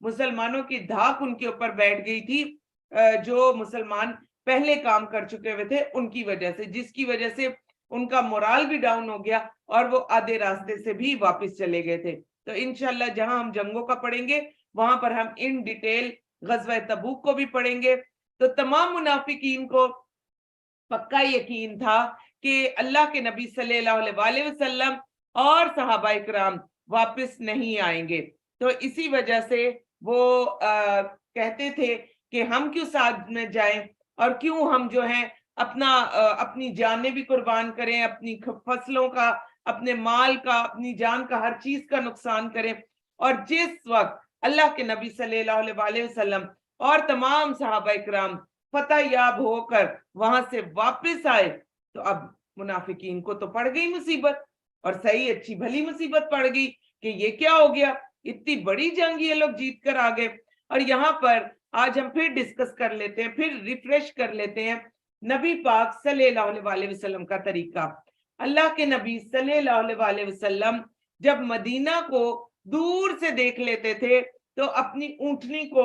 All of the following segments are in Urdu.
مسلمانوں کی دھاک ان کے اوپر بیٹھ گئی تھی، جو مسلمان پہلے کام کر چکے ہوئے تھے ان کی وجہ سے، جس کی وجہ سے ان کا مورال بھی ڈاؤن ہو گیا اور وہ آدھے راستے سے بھی واپس چلے گئے تھے۔ تو انشاءاللہ جہاں ہم جنگوں کا پڑھیں گے وہاں پر ہم ان ڈیٹیل غزوہ تبوک کو بھی پڑھیں گے۔ تو تمام منافقین کو پکا یقین تھا کہ اللہ کے نبی صلی اللہ علیہ وسلم اور صحابہ کرام واپس نہیں آئیں گے، تو اسی وجہ سے وہ کہتے تھے کہ ہم کیوں ساتھ میں جائیں، اور کیوں ہم جو ہیں اپنی جانیں بھی قربان کریں، اپنی فصلوں کا، اپنے مال کا، اپنی جان کا، ہر چیز کا نقصان کریں۔ اور جس وقت اللہ کے نبی صلی اللہ علیہ وسلم اور تمام صحابہ کرام فتح یاب ہو کر وہاں سے واپس آئے تو اب منافقین کو تو پڑ گئی مصیبت، اور صحیح اچھی بھلی مصیبت پڑ گئی کہ یہ کیا ہو گیا، اتنی بڑی جنگ یہ لوگ جیت کر آ گئے۔ اور یہاں پر آج ہم پھر ڈسکس کر لیتے ہیں، پھر ریفریش کر لیتے ہیں نبی پاک صلی اللہ علیہ وسلم کا طریقہ۔ اللہ کے نبی صلی اللہ علیہ وسلم جب مدینہ کو دور سے دیکھ لیتے تھے تو اپنی اونٹنی کو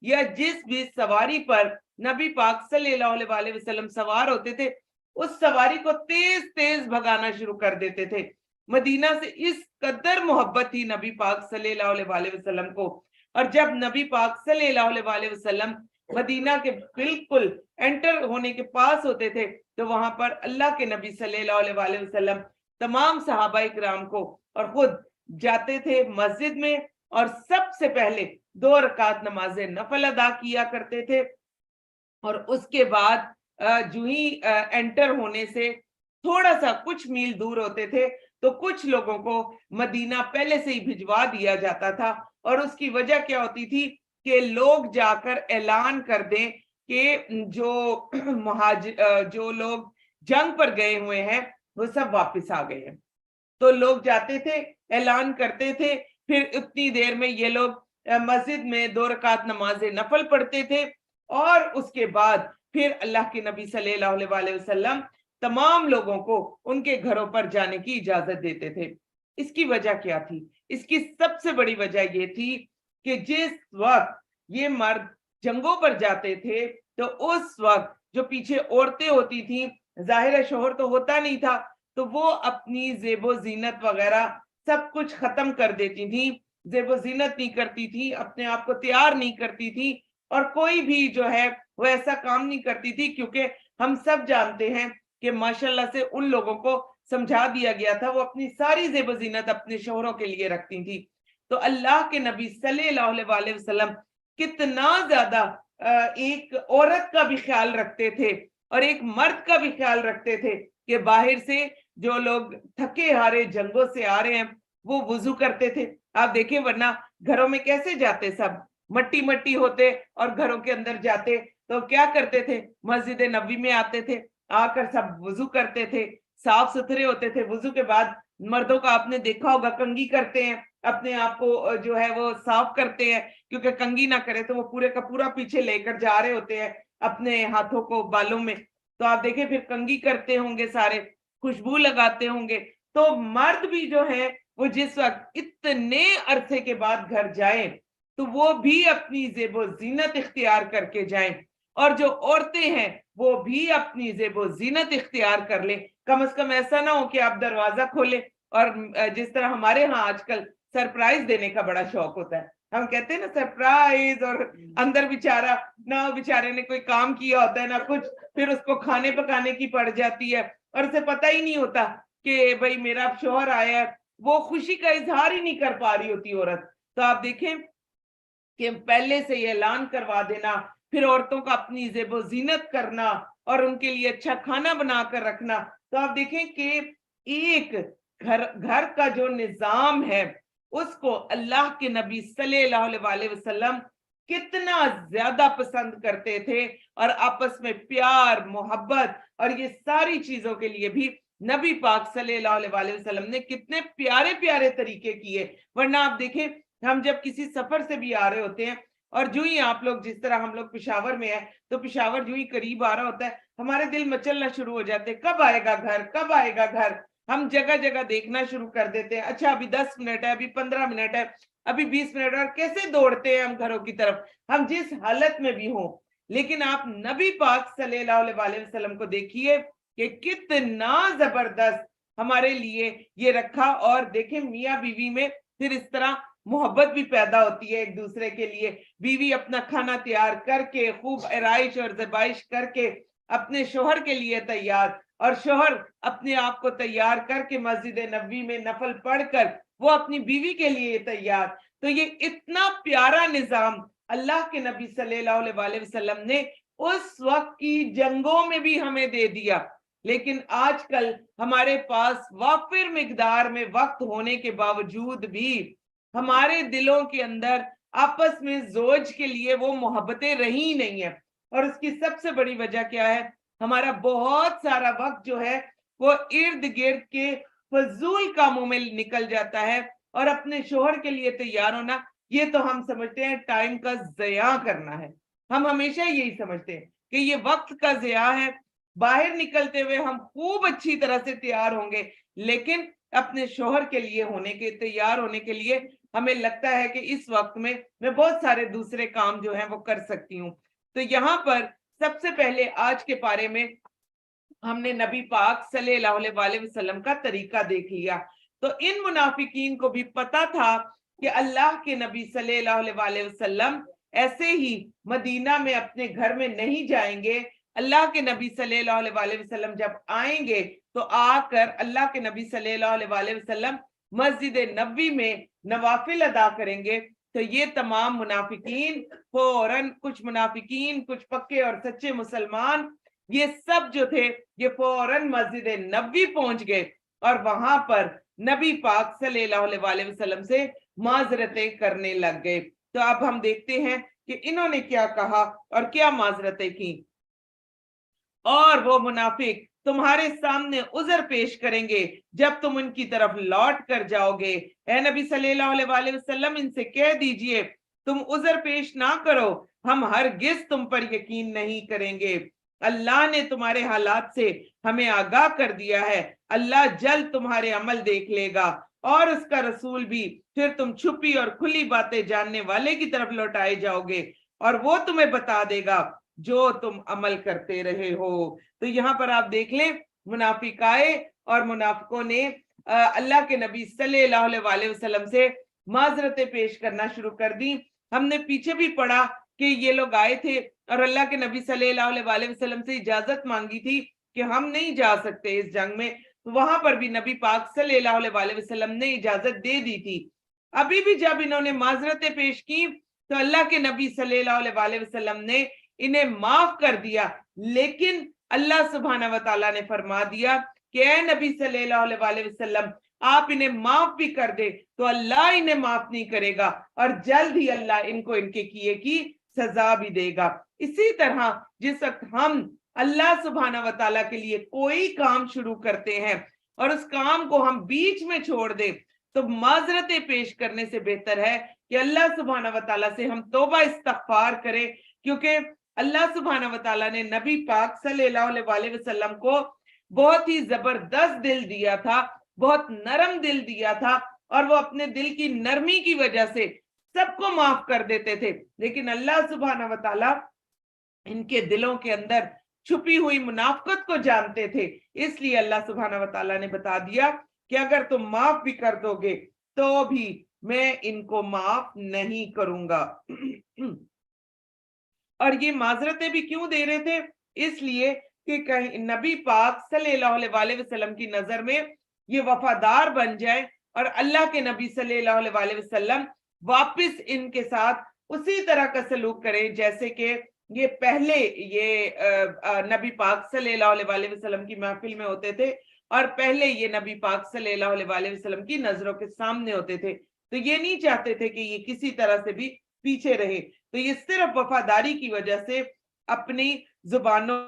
یا جس بھی سواری پر نبی پاک صلی اللہ علیہ وسلم سوار ہوتے تھے اس سواری کو تیز تیز بھگانا شروع کر دیتے تھے۔ مدینہ سے اس قدر محبت تھی نبی پاک صلی اللہ علیہ وسلم کو، اور جب نبی پاک صلی اللہ علیہ وسلم مدینہ کے بالکل انٹر ہونے کے پاس ہوتے تھے تو وہاں پر اللہ کے نبی صلی اللہ علیہ وسلم تمام صحابہ کرام کو اور خود جاتے تھے مسجد میں، اور سب سے پہلے 2 رکعت نماز نفل ادا کیا کرتے تھے، اور اس کے بعد جو ہی انٹر ہونے سے تھوڑا سا کچھ میل دور ہوتے تھے تو کچھ لوگوں کو مدینہ پہلے سے ہی بھجوا دیا جاتا تھا، اور اس کی وجہ کیا ہوتی تھی کہ لوگ جا کر اعلان کر دیں کہ جو لوگ جنگ پر گئے ہوئے ہیں وہ سب واپس آ گئے ہیں۔ تو لوگ جاتے تھے، اعلان کرتے تھے، پھر اتنی دیر میں یہ لوگ مسجد میں 2 رکعت نماز نفل پڑھتے تھے، اور اس کے بعد پھر اللہ کے نبی صلی اللہ علیہ وسلم تمام لوگوں کو ان کے گھروں پر جانے کی اجازت دیتے تھے۔ اس کی وجہ کیا تھی؟ اس کی سب سے بڑی وجہ یہ تھی کہ جس وقت یہ مرد جنگوں پر جاتے تھے تو اس وقت جو پیچھے عورتیں ہوتی تھیں، ظاہر شوہر تو ہوتا نہیں تھا، تو وہ اپنی زیب و زینت وغیرہ سب کچھ ختم کر دیتی تھیں، زیب و زینت نہیں کرتی تھی، اپنے آپ کو تیار نہیں کرتی تھی، اور کوئی بھی جو ہے وہ ایسا کام نہیں کرتی تھی، کیونکہ ہم سب جانتے ہیں کہ ماشاءاللہ سے ان لوگوں کو سمجھا دیا گیا تھا وہ اپنی ساری زیب و زینت اپنے شوہروں کے لیے رکھتی تھی۔ تو اللہ کے نبی صلی اللہ علیہ وسلم کتنا زیادہ ایک عورت کا بھی خیال رکھتے تھے اور ایک مرد کا بھی خیال رکھتے تھے کہ باہر سے جو لوگ تھکے ہارے جنگوں سے آ رہے ہیں وہ وضو کرتے تھے۔ آپ دیکھیں ورنہ گھروں میں کیسے جاتے، سب مٹی مٹی ہوتے اور گھروں کے اندر جاتے، تو کیا کرتے تھے؟ مسجد نبوی میں آتے تھے، آ کر سب وضو کرتے تھے، صاف ستھرے ہوتے تھے۔ وضو کے بعد مردوں کا آپ نے دیکھا ہوگا کنگھی کرتے ہیں، اپنے آپ کو جو ہے وہ صاف کرتے ہیں، کیونکہ کنگھی نہ کرے تو وہ پورے کا پورا پیچھے لے کر جا رہے ہوتے ہیں اپنے ہاتھوں کو بالوں میں، تو آپ دیکھیں پھر کنگھی کرتے ہوں گے، سارے خوشبو لگاتے ہوں گے۔ تو مرد بھی جو ہے وہ جس وقت اتنے عرصے کے بعد گھر جائیں تو وہ بھی اپنی زیب و زینت اختیار کر کے جائیں، اور جو عورتیں ہیں وہ بھی اپنی زیب و زینت اختیار کر لیں۔ کم از کم ایسا نہ ہو کہ آپ دروازہ کھولیں اور جس طرح ہمارے ہاں آج کل سرپرائز دینے کا بڑا شوق ہوتا ہے، ہم کہتے ہیں نا سرپرائز، اور اندر بیچارہ نہ بیچارے نے کوئی کام کیا ہوتا ہے نہ کچھ، پھر اس کو کھانے پکانے کی پڑ جاتی ہے اور اسے پتہ ہی نہیں ہوتا کہ بھئی میرا شوہر آیا ہے، وہ خوشی کا اظہار ہی نہیں کر پا رہی ہوتی عورت۔ تو آپ دیکھیں کہ پہلے سے یہ اعلان کروا دینا، پھر عورتوں کا اپنی زیب و زینت کرنا اور ان کے لیے اچھا کھانا بنا کر رکھنا۔ تو آپ دیکھیں کہ ایک گھر کا جو نظام ہے اس کو اللہ کے نبی صلی اللہ علیہ وسلم کتنا زیادہ پسند کرتے تھے، اور آپس میں پیار محبت اور یہ ساری چیزوں کے لیے بھی نبی پاک صلی اللہ علیہ وسلم نے کتنے پیارے پیارے طریقے کیے۔ ورنہ آپ دیکھیں ہم جب کسی سفر سے بھی آ رہے ہوتے ہیں اور جو ہی آپ لوگ جس طرح ہم لوگ پشاور میں ہیں تو پشاور جو ہی قریب آ رہا ہوتا ہے ہمارے دل مچلنا شروع ہو جاتے، کب آئے گا گھر، کب آئے گا گھر۔ ہم جگہ جگہ دیکھنا شروع کر دیتے ہیں، اچھا ابھی 10 منٹ ہے، ابھی 15 منٹ ہے، ابھی 20 منٹ، اور کیسے دوڑتے ہیں ہم گھروں کی طرف، ہم جس حالت میں بھی ہوں۔ لیکن آپ نبی پاک صلی اللہ علیہ وسلم کو دیکھیے کہ کتنا زبردست ہمارے لیے یہ رکھا، اور دیکھیں میاں بیوی میں پھر اس طرح محبت بھی پیدا ہوتی ہے ایک دوسرے کے لیے۔ بیوی اپنا کھانا تیار کر کے، خوب آرائش اور زیبائش کر کے اپنے شوہر کے لیے تیار، اور شوہر اپنے آپ کو تیار کر کے مسجد نبوی میں نفل پڑھ کر وہ اپنی بیوی کے لیے تیار۔ تو یہ اتنا پیارا نظام اللہ کے نبی صلی اللہ علیہ وسلم نے اس وقت کی جنگوں میں بھی ہمیں دے دیا۔ لیکن آج کل ہمارے پاس وافر مقدار میں وقت ہونے کے باوجود بھی ہمارے دلوں کے اندر آپس میں زوج کے لیے وہ محبتیں رہی نہیں ہیں، اور اس کی سب سے بڑی وجہ کیا ہے؟ ہمارا بہت سارا وقت جو ہے وہ ارد گرد کے فضول کاموں میں نکل جاتا ہے، اور اپنے شوہر کے لیے تیار ہونا یہ تو ہم سمجھتے ہیں ٹائم کا ضیاع کرنا ہے۔ ہم ہمیشہ یہی سمجھتے ہیں کہ یہ وقت کا ضیاع ہے، باہر نکلتے ہوئے ہم خوب اچھی طرح سے تیار ہوں گے، لیکن اپنے شوہر کے لیے تیار ہونے کے لیے ہمیں لگتا ہے کہ اس وقت میں بہت سارے دوسرے کام جو ہیں وہ کر سکتی ہوں۔ تو یہاں پر سب سے پہلے آج کے پارے میں ہم نے نبی پاک صلی اللہ علیہ وسلم کا طریقہ دیکھ لیا۔ تو ان منافقین کو بھی پتا تھا کہ اللہ کے نبی صلی اللہ علیہ وسلم ایسے ہی مدینہ میں اپنے گھر میں نہیں جائیں گے۔ اللہ کے نبی صلی اللہ علیہ وسلم جب آئیں گے تو آ کر اللہ کے نبی صلی اللہ علیہ وسلم مسجد نبوی میں نوافل ادا کریں گے۔ تو یہ تمام منافقین فوراً، کچھ منافقین، کچھ پکے اور سچے مسلمان، یہ سب جو تھے یہ فوراً مسجد نبوی پہنچ گئے، اور وہاں پر نبی پاک صلی اللہ علیہ وسلم سے معذرتیں کرنے لگ گئے۔ تو اب ہم دیکھتے ہیں کہ انہوں نے کیا کہا اور کیا معذرتیں کی۔ اور وہ منافق تمہارے سامنے عذر پیش کریں گے جب تم ان کی طرف لوٹ کر جاؤ گے۔ اے نبی صلی اللہ علیہ وسلم ان سے کہہ دیجئے تم عذر پیش نہ کرو، ہم ہرگز تم پر یقین نہیں کریں گے۔ اللہ نے تمہارے حالات سے ہمیں آگاہ کر دیا ہے، اللہ جلد تمہارے عمل دیکھ لے گا، اور اس کا رسول بھی، پھر تم چھپی اور کھلی باتیں جاننے والے کی طرف لوٹائے جاؤ گے، اور وہ تمہیں بتا دے گا جو تم عمل کرتے رہے ہو۔ تو یہاں پر آپ دیکھ لیں، منافق آئے اور منافقوں نے اللہ کے نبی صلی اللہ علیہ وسلم سے معذرتیں پیش کرنا شروع کر دی۔ ہم نے پیچھے بھی پڑھا کہ یہ لوگ آئے تھے اور اللہ کے نبی صلی اللہ علیہ وسلم سے اجازت مانگی تھی کہ ہم نہیں جا سکتے اس جنگ میں، تو وہاں پر بھی نبی پاک صلی اللہ علیہ وسلم نے اجازت دے دی تھی۔ ابھی بھی جب انہوں نے معذرتیں پیش کی تو اللہ کے نبی صلی اللہ علیہ وسلم نے انہیں معاف کر دیا، لیکن اللہ سبحانہ و تعالیٰ نے فرما دیا کہ اے نبی صلی اللہ علیہ وسلم آپ انہیں معاف بھی کر دے تو اللہ انہیں معاف نہیں کرے گا، اور جلد ہی اللہ ان کو ان کے کیے کی سزا بھی دے گا۔ اسی طرح جس وقت ہم اللہ سبحانہ و تعالیٰ کے لیے کوئی کام شروع کرتے ہیں اور اس کام کو ہم بیچ میں چھوڑ دیں تو معذرتیں پیش کرنے سے بہتر ہے کہ اللہ سبحانہ و تعالیٰ سے ہم توبہ استغفار کریں، کیونکہ اللہ سبحانہ و تعالیٰ نے نبی پاک صلی اللہ علیہ وسلم کو بہت ہی زبردست دل دیا تھا، بہت نرم دل دیا تھا، اور وہ اپنے دل کی نرمی کی وجہ سے سب کو معاف کر دیتے تھے۔ لیکن اللہ سبحانہ و تعالیٰ ان کے دلوں کے اندر چھپی ہوئی منافقت کو جانتے تھے، اس لیے اللہ سبحانہ و تعالیٰ نے بتا دیا کہ اگر تم معاف بھی کر دو گے تو بھی میں ان کو معاف نہیں کروں گا۔ اور یہ معذرتیں بھی کیوں دے رہے تھے؟ اس لیے کہ کہیں نبی پاک صلی اللہ علیہ وسلم کی نظر میں یہ وفادار بن جائے اور اللہ کے نبی صلی اللہ علیہ وسلم واپس ان کے ساتھ اسی طرح کا سلوک کرے جیسے کہ یہ پہلے نبی پاک صلی اللہ علیہ وسلم کی محفل میں ہوتے تھے، اور پہلے یہ نبی پاک صلی اللہ علیہ وسلم کی نظروں کے سامنے ہوتے تھے۔ تو یہ نہیں چاہتے تھے کہ یہ کسی طرح سے بھی پیچھے رہے، تو یہ صرف وفاداری کی وجہ سے اپنی زبانوں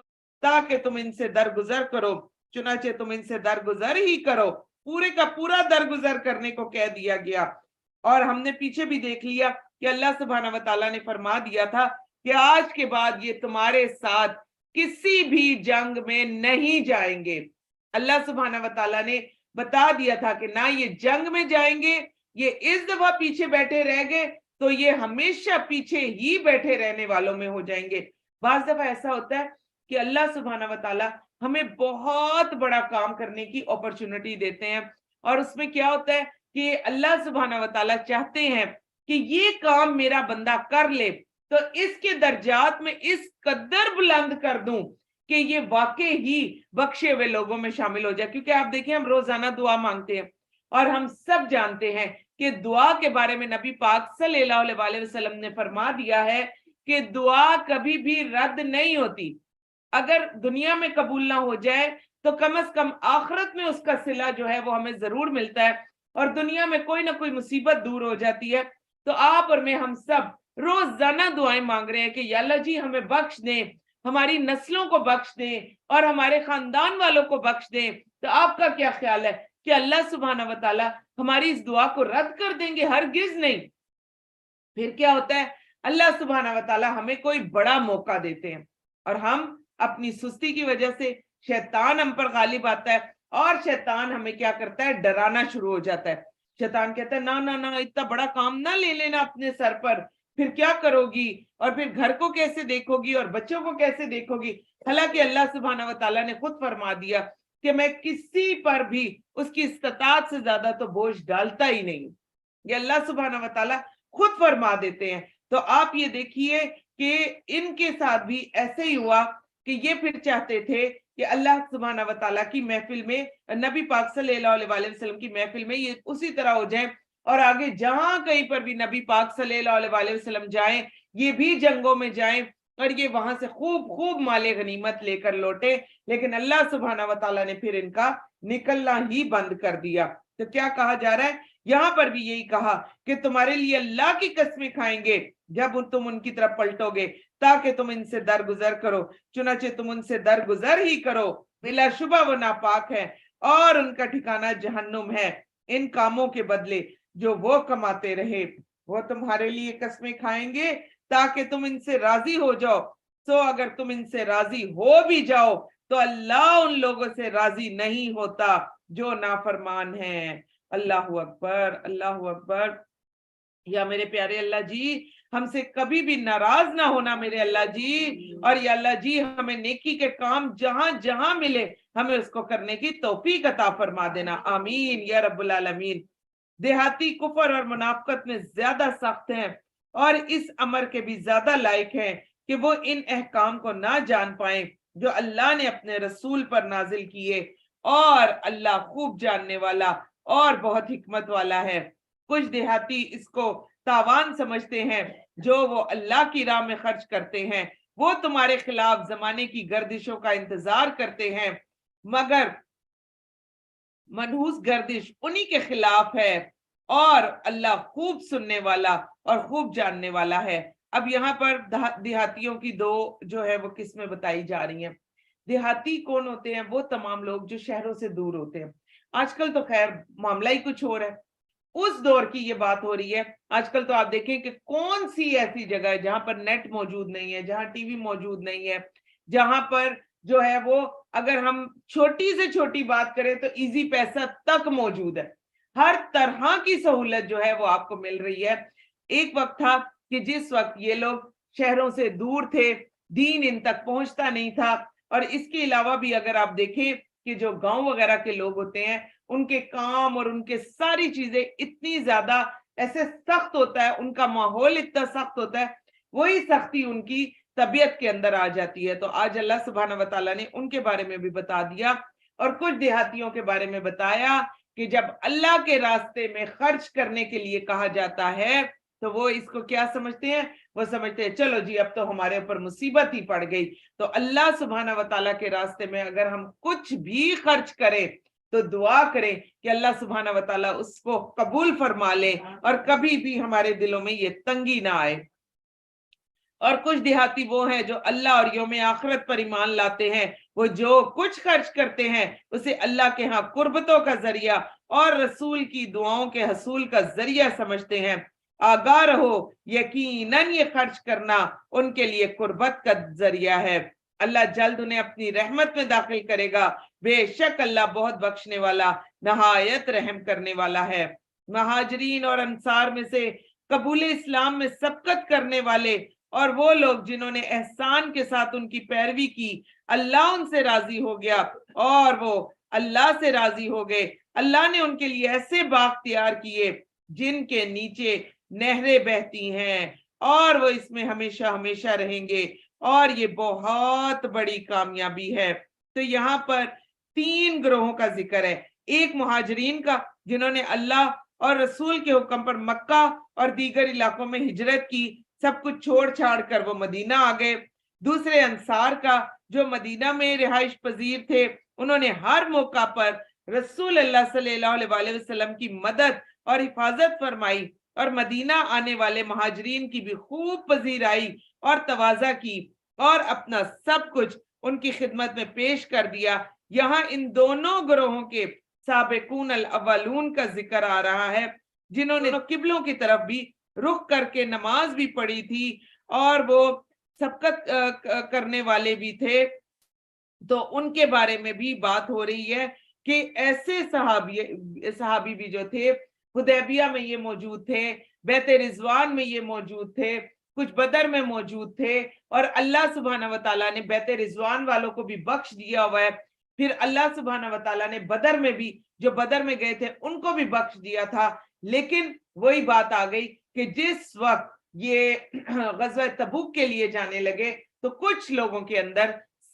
تاکہ تم ان سے درگزر کرو، چنانچہ تم ان سے درگزر ہی کرو، پورے کا پورا درگزر کرنے کو کہہ دیا گیا۔ اور ہم نے پیچھے بھی دیکھ لیا کہ اللہ سبحانہ و تعالیٰ نے فرما دیا تھا کہ آج کے بعد یہ تمہارے ساتھ کسی بھی جنگ میں نہیں جائیں گے۔ اللہ سبحانہ و تعالیٰ نے بتا دیا تھا کہ نہ یہ جنگ میں جائیں گے، یہ اس دفعہ پیچھے بیٹھے رہ گئے تو یہ ہمیشہ پیچھے ہی بیٹھے رہنے والوں میں ہو جائیں گے۔ بعض دفعہ ایسا ہوتا ہے کہ اللہ سبحانہ و تعالیٰ ہمیں بہت بڑا کام کرنے کی اپرچونٹی دیتے ہیں، اور اس میں کیا ہوتا ہے کہ اللہ سبحانہ و تعالیٰ چاہتے ہیں کہ یہ کام میرا بندہ کر لے تو اس کے درجات میں اس قدر بلند کر دوں کہ یہ واقعی ہی بخشے ہوئے لوگوں میں شامل ہو جائے۔ کیونکہ آپ دیکھیں ہم روزانہ دعا مانگتے ہیں، اور ہم سب جانتے ہیں کہ دعا کے بارے میں نبی پاک صلی اللہ علیہ وسلم نے فرما دیا ہے کہ دعا کبھی بھی رد نہیں ہوتی۔ اگر دنیا میں قبول نہ ہو جائے تو کم از کم آخرت میں اس کا صلہ جو ہے وہ ہمیں ضرور ملتا ہے، اور دنیا میں کوئی نہ کوئی مصیبت دور ہو جاتی ہے۔ تو آپ اور میں ہم سب روزانہ دعائیں مانگ رہے ہیں کہ یا اللہ جی ہمیں بخش دیں، ہماری نسلوں کو بخش دیں، اور ہمارے خاندان والوں کو بخش دیں۔ تو آپ کا کیا خیال ہے کہ اللہ سبحانہ و تعالیٰ ہماری اس دعا کو رد کر دیں گے؟ ہرگز نہیں۔ پھر کیا ہوتا ہے، اللہ سبحانہ و تعالیٰ ہمیں کوئی بڑا موقع دیتے ہیں، اور ہم اپنی سستی کی وجہ سے شیطان ہم پر غالب آتا ہے، اور شیطان ہمیں کیا کرتا ہے، ڈرانا شروع ہو جاتا ہے۔ شیطان کہتا ہے نہ نہ نہ، اتنا بڑا کام نہ لے لینا اپنے سر پر، پھر کیا کرو گی، اور پھر گھر کو کیسے دیکھو گی، اور بچوں کو کیسے دیکھو گی۔ حالانکہ اللہ سبحانہ و تعالیٰ نے خود فرما دیا کہ میں کسی پر بھی اس کی استطاعت سے زیادہ تو بوجھ ڈالتا ہی نہیں۔ یہ اللہ سبحانہ و تعالیٰ خود فرما دیتے ہیں۔ تو آپ یہ دیکھیے کہ ان کے ساتھ بھی ایسے ہی ہوا کہ یہ پھر چاہتے تھے کہ اللہ سبحانہ و تعالیٰ کی محفل میں، نبی پاک صلی اللہ علیہ وسلم کی محفل میں یہ اسی طرح ہو جائیں، اور آگے جہاں کہیں پر بھی نبی پاک صلی اللہ علیہ وسلم جائیں یہ بھی جنگوں میں جائیں، اور یہ وہاں سے خوب مال غنیمت لے کر لوٹے۔ لیکن اللہ سبحانہ و تعالیٰ نے پھر ان کا نکلنا ہی بند کر دیا۔ تو کیا کہا جا رہا ہے یہاں پر بھی؟ یہی کہا کہ تمہارے لیے اللہ کی قسمیں کھائیں گے جب تم ان کی طرف پلٹو گے، تاکہ تم ان سے درگزر کرو، چنانچہ تم ان سے درگزر ہی کرو، بلا شبہ وہ ناپاک ہے اور ان کا ٹھکانہ جہنم ہے۔ ان کاموں کے بدلے جو وہ کماتے رہے، وہ تمہارے لیے قسمیں کھائیں گے تاکہ تم ان سے راضی ہو جاؤ۔ سو اگر تم ان سے راضی ہو بھی جاؤ تو اللہ ان لوگوں سے راضی نہیں ہوتا جو نافرمان ہیں۔ اللہ اکبر، اللہ اکبر۔ یا میرے پیارے اللہ جی ہم سے کبھی بھی ناراض نہ ہونا میرے اللہ جی، اور یا اللہ جی ہمیں نیکی کے کام جہاں جہاں ملے ہمیں اس کو کرنے کی توفیق عطا فرما دینا، آمین یا رب العالمین۔ دیہاتی کفر اور منافقت میں زیادہ سخت ہیں، اور اس امر کے بھی زیادہ لائق ہیں کہ وہ ان احکام کو نہ جان پائیں جو اللہ نے اپنے رسول پر نازل کیے، اور اللہ خوب جاننے والا اور بہت حکمت والا ہے۔ کچھ دیہاتی اس کو تاوان سمجھتے ہیں جو وہ اللہ کی راہ میں خرچ کرتے ہیں، وہ تمہارے خلاف زمانے کی گردشوں کا انتظار کرتے ہیں، مگر منحوس گردش انہی کے خلاف ہے، اور اللہ خوب سننے والا اور خوب جاننے والا ہے۔ اب یہاں پر دیہاتیوں کی دو جو ہے وہ قسمیں بتائی جا رہی ہیں۔ دیہاتی کون ہوتے ہیں؟ وہ تمام لوگ جو شہروں سے دور ہوتے ہیں۔ آج کل تو خیر معاملہ ہی کچھ اور ہے، اس دور کی یہ بات ہو رہی ہے۔ آج کل تو آپ دیکھیں کہ کون سی ایسی جگہ ہے جہاں پر نیٹ موجود نہیں ہے، جہاں ٹی وی موجود نہیں ہے، جہاں پر جو ہے وہ اگر ہم چھوٹی سے چھوٹی بات کریں تو ایزی پیسہ تک موجود ہے، ہر طرح کی سہولت جو ہے وہ آپ کو مل رہی ہے۔ ایک وقت تھا کہ جس وقت یہ لوگ شہروں سے دور تھے، دین ان تک پہنچتا نہیں تھا، اور اس کے علاوہ بھی اگر آپ دیکھیں کہ جو گاؤں وغیرہ کے لوگ ہوتے ہیں ان کے کام اور ان کے ساری چیزیں اتنی زیادہ ایسے سخت ہوتا ہے، ان کا ماحول اتنا سخت ہوتا ہے، وہی سختی ان کی طبیعت کے اندر آ جاتی ہے۔ تو آج اللہ سبحانہ و تعالیٰ نے ان کے بارے میں بھی بتا دیا، اور کچھ دیہاتیوں کے بارے میں بتایا کہ جب اللہ کے راستے میں خرچ کرنے کے لیے کہا جاتا ہے تو وہ اس کو کیا سمجھتے ہیں؟ وہ سمجھتے ہیں چلو جی اب تو ہمارے اوپر مصیبت ہی پڑ گئی۔ تو اللہ سبحانہ و تعالیٰ کے راستے میں اگر ہم کچھ بھی خرچ کریں تو دعا کریں کہ اللہ سبحانہ و تعالیٰ اس کو قبول فرما لے، اور کبھی بھی ہمارے دلوں میں یہ تنگی نہ آئے۔ اور کچھ دیہاتی وہ ہیں جو اللہ اور یوم آخرت پر ایمان لاتے ہیں، وہ جو کچھ خرچ کرتے ہیں اسے اللہ کے ہاں قربتوں کا ذریعہ اور رسول کی دعاؤں کے حصول کا ذریعہ سمجھتے ہیں۔ آگاہ رہو، یقیناً یہ خرچ کرنا ان کے لیے قربت کا ذریعہ ہے۔ اللہ جلد انہیں اپنی رحمت میں داخل کرے گا، بے شک اللہ بہت بخشنے والا نہایت رحم کرنے والا ہے۔ مہاجرین اور انصار میں سے قبول اسلام میں سبقت کرنے والے اور وہ لوگ جنہوں نے احسان کے ساتھ ان کی پیروی کی، اللہ ان سے راضی ہو گیا اور وہ اللہ سے راضی ہو گئے۔ اللہ نے ان کے لیے ایسے باغ تیار کیے جن کے نیچے نہریں بہتی ہیں اور وہ اس میں ہمیشہ ہمیشہ رہیں گے، اور یہ بہت بڑی کامیابی ہے۔ تو یہاں پر 3 گروہوں کا ذکر ہے، ایک مہاجرین کا جنہوں نے اللہ اور رسول کے حکم پر مکہ اور دیگر علاقوں میں ہجرت کی، سب کچھ چھوڑ چھاڑ کر وہ مدینہ آ گئے۔ دوسرے انصار کا جو مدینہ میں رہائش پذیر تھے، انہوں نے ہر موقع پر رسول اللہ صلی اللہ علیہ وسلم کی مدد اور حفاظت فرمائی اور مدینہ آنے والے مہاجرین کی بھی خوب پذیرائی اور تواضع کی اور اپنا سب کچھ ان کی خدمت میں پیش کر دیا۔ یہاں ان دونوں گروہوں کے سابقون الاولون کا ذکر آ رہا ہے، جنہوں نے قبلوں کی طرف بھی رخ کر کے نماز بھی پڑھی تھی اور وہ سبقت کرنے والے بھی تھے۔ تو ان کے بارے میں بھی بات ہو رہی ہے کہ ایسے صحابی بھی جو تھے، حدیبیہ میں یہ موجود تھے، بیت رضوان میں یہ موجود تھے، کچھ بدر میں موجود تھے، اور اللہ سبحانہ وتعالیٰ نے بیت رضوان والوں کو بھی بخش دیا ہوا ہے۔ پھر اللہ سبحانہ وتعالیٰ نے بدر میں بھی جو بدر میں گئے تھے ان کو بھی بخش دیا تھا۔ لیکن وہی بات آ گئی کہ جس وقت یہ غزوہ تبوک کے لیے جانے لگے تو کچھ لوگوں کے اندر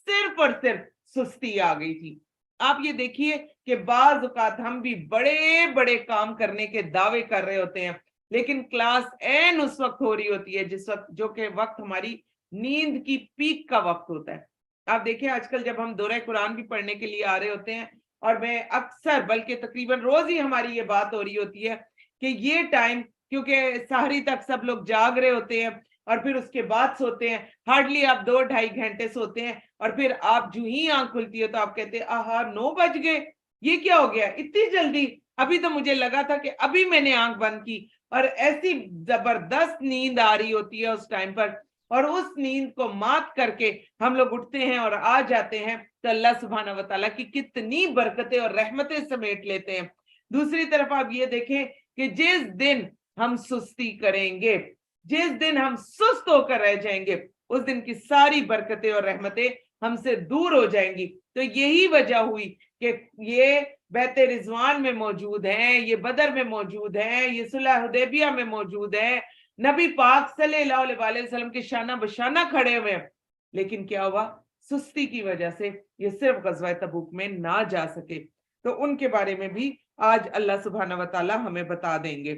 صرف اور صرف سستی آ گئی تھی۔ آپ یہ دیکھیے کہ بعض اوقات ہم بھی بڑے بڑے کام کرنے کے دعوے کر رہے ہوتے ہیں، لیکن کلاس این اس وقت ہو رہی ہوتی ہے جس وقت جو کہ وقت ہماری نیند کی پیک کا وقت ہوتا ہے۔ آپ دیکھیں آج کل جب ہم دورہ قرآن بھی پڑھنے کے لیے آ رہے ہوتے ہیں، اور میں اکثر بلکہ تقریباً روز ہی ہماری یہ بات ہو رہی ہوتی ہے کہ یہ ٹائم کیونکہ سحری تک سب لوگ جاگ رہے ہوتے ہیں اور پھر اس کے بعد سوتے ہیں، ہارڈلی آپ 2-2.5 گھنٹے سوتے ہیں، اور پھر آپ جو ہی آنکھ کھلتی ہے تو آپ کہتے ہیں آہا 9 بج گئے، یہ کیا ہو گیا اتنی جلدی، ابھی تو مجھے لگا تھا کہ ابھی میں نے آنکھ بند کی۔ اور ایسی زبردست نیند آ رہی ہوتی ہے اس ٹائم پر، اور اس نیند کو مات کر کے ہم لوگ اٹھتے ہیں اور آ جاتے ہیں تو اللہ سبحانہ وتعالیٰ کی کتنی برکتیں اور رحمتیں سمیٹ لیتے ہیں۔ دوسری طرف آپ یہ دیکھیں کہ جس دن ہم سستی کریں گے، جس دن ہم سست ہو کر رہ جائیں گے، اس دن کی ساری برکتیں اور رحمتیں ہم سے دور ہو جائیں گی۔ تو یہی وجہ ہوئی کہ یہ بیت رضوان میں موجود ہیں، یہ بدر میں موجود ہیں، یہ صلح حدیبیہ میں موجود ہیں، نبی پاک صلی اللہ علیہ وسلم کے شانہ بشانہ کھڑے ہوئے ہیں، لیکن کیا ہوا؟ سستی کی وجہ سے یہ صرف غزوہ تبوک میں نہ جا سکے۔ تو ان کے بارے میں بھی آج اللہ سبحانہ وتعالی ہمیں بتا دیں گے۔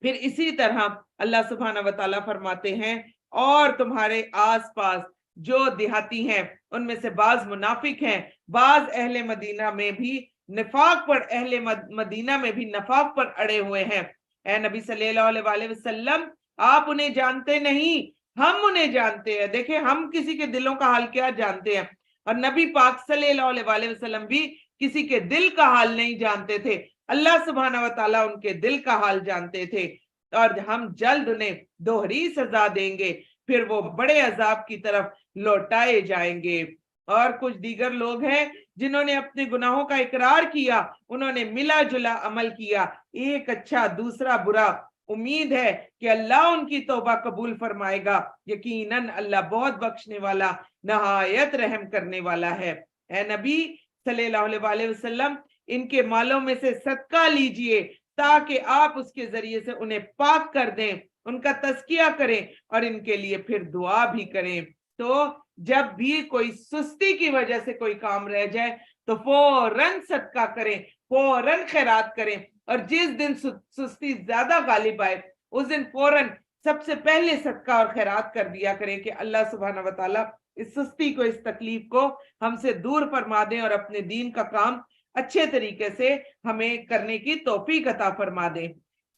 پھر اسی طرح اللہ سبحانہ وتعالی فرماتے ہیں اور تمہارے آس پاس جو دیہاتی ہیں ان میں سے بعض منافق ہیں، بعض اہل مدینہ میں بھی نفاق پر اڑے ہوئے ہیں۔ اے نبی صلی اللہ علیہ وسلم، آپ انہیں جانتے نہیں، ہم انہیں جانتے ہیں۔ دیکھیں ہم کسی کے دلوں کا حال کیا جانتے ہیں، اور نبی پاک صلی اللہ علیہ وسلم بھی کسی کے دل کا حال نہیں جانتے تھے، اللہ سبحانہ وتعالیٰ ان کے دل کا حال جانتے تھے، اور ہم جلد انہیں دوہری سزا دیں گے، پھر وہ بڑے عذاب کی طرف لوٹائے جائیں گے۔ اور کچھ دیگر لوگ ہیں جنہوں نے اپنے گناہوں کا اقرار کیا، انہوں نے ملا جلا عمل کیا، ایک اچھا دوسرا برا، امید ہے کہ اللہ ان کی توبہ قبول فرمائے گا، یقیناً اللہ بہت بخشنے والا نہایت رحم کرنے والا ہے۔ اے نبی صلی اللہ علیہ وسلم، ان کے مالوں میں سے صدقہ لیجئے تاکہ آپ اس کے ذریعے سے انہیں پاک کر دیں، ان کا تزکیہ کریں اور ان کے لیے پھر دعا بھی کریں۔ تو جب بھی کوئی سستی کی وجہ سے کوئی کام رہ جائے تو فوراً صدقہ کریں، فوراً خیرات کریں، اور جس دن سستی زیادہ غالب آئے اس دن فوراً سب سے پہلے صدقہ اور خیرات کر دیا کریں کہ اللہ سبحانہ وتعالیٰ اس سستی کو، اس تکلیف کو ہم سے دور فرما دیں اور اپنے دین کا کام اچھے طریقے سے ہمیں کرنے کی توفیق عطا فرما دیں۔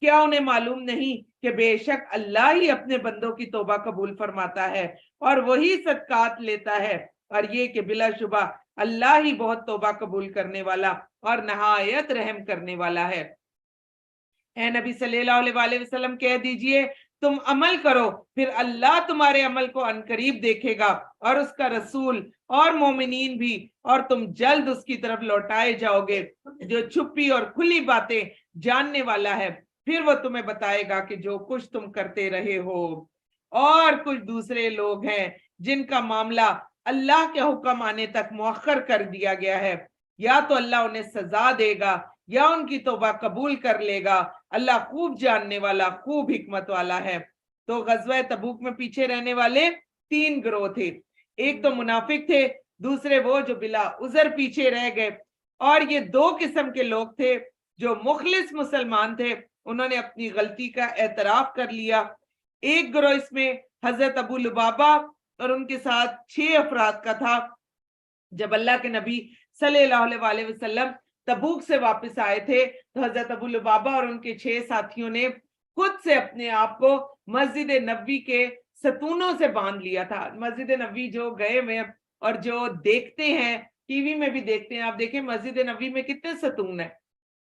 کیا انہیں معلوم نہیں کہ بے شک اللہ ہی اپنے بندوں کی توبہ قبول فرماتا ہے اور وہی صدقات لیتا ہے، اور یہ کہ بلا شبہ اللہ ہی بہت توبہ قبول کرنے والا اور نہایت رحم کرنے والا ہے۔ اے نبی صلی اللہ علیہ وسلم کہہ دیجئے تم عمل کرو پھر اللہ تمہارے عمل کو عنقریب دیکھے گا اور اس کا رسول اور مومنین بھی، اور تم جلد اس کی طرف لوٹائے جاؤ گے جو چھپی اور کھلی باتیں جاننے والا ہے، پھر وہ تمہیں بتائے گا کہ جو کچھ تم کرتے رہے ہو۔ اور کچھ دوسرے لوگ ہیں جن کا معاملہ اللہ کے حکم آنے تک مؤخر کر دیا گیا ہے، یا تو اللہ انہیں سزا دے گا یا ان کی توبہ قبول کر لے گا، اللہ خوب جاننے والا خوب حکمت والا ہے۔ تو غزوہ تبوک میں پیچھے رہنے والے 3 گروہ تھے، ایک تو منافق تھے، دوسرے وہ جو بلا عذر پیچھے رہ گئے، اور یہ 2 قسم کے لوگ تھے جو مخلص مسلمان تھے، انہوں نے اپنی غلطی کا اعتراف کر لیا۔ ایک گروہ اس میں حضرت ابو لبابہ اور ان کے ساتھ 6 افراد کا تھا۔ جب اللہ کے نبی صلی اللہ علیہ وسلم تبوک سے واپس آئے تھے تو حضرت ابو لبابہ اور ان کے 6 ساتھیوں نے خود سے اپنے آپ کو مسجد نبوی کے ستونوں سے باندھ لیا تھا۔ مسجد نبوی جو گئے ہوئے اور جو دیکھتے ہیں، ٹی وی میں بھی دیکھتے ہیں، آپ دیکھیں مسجد نبوی میں کتنے ستون ہیں،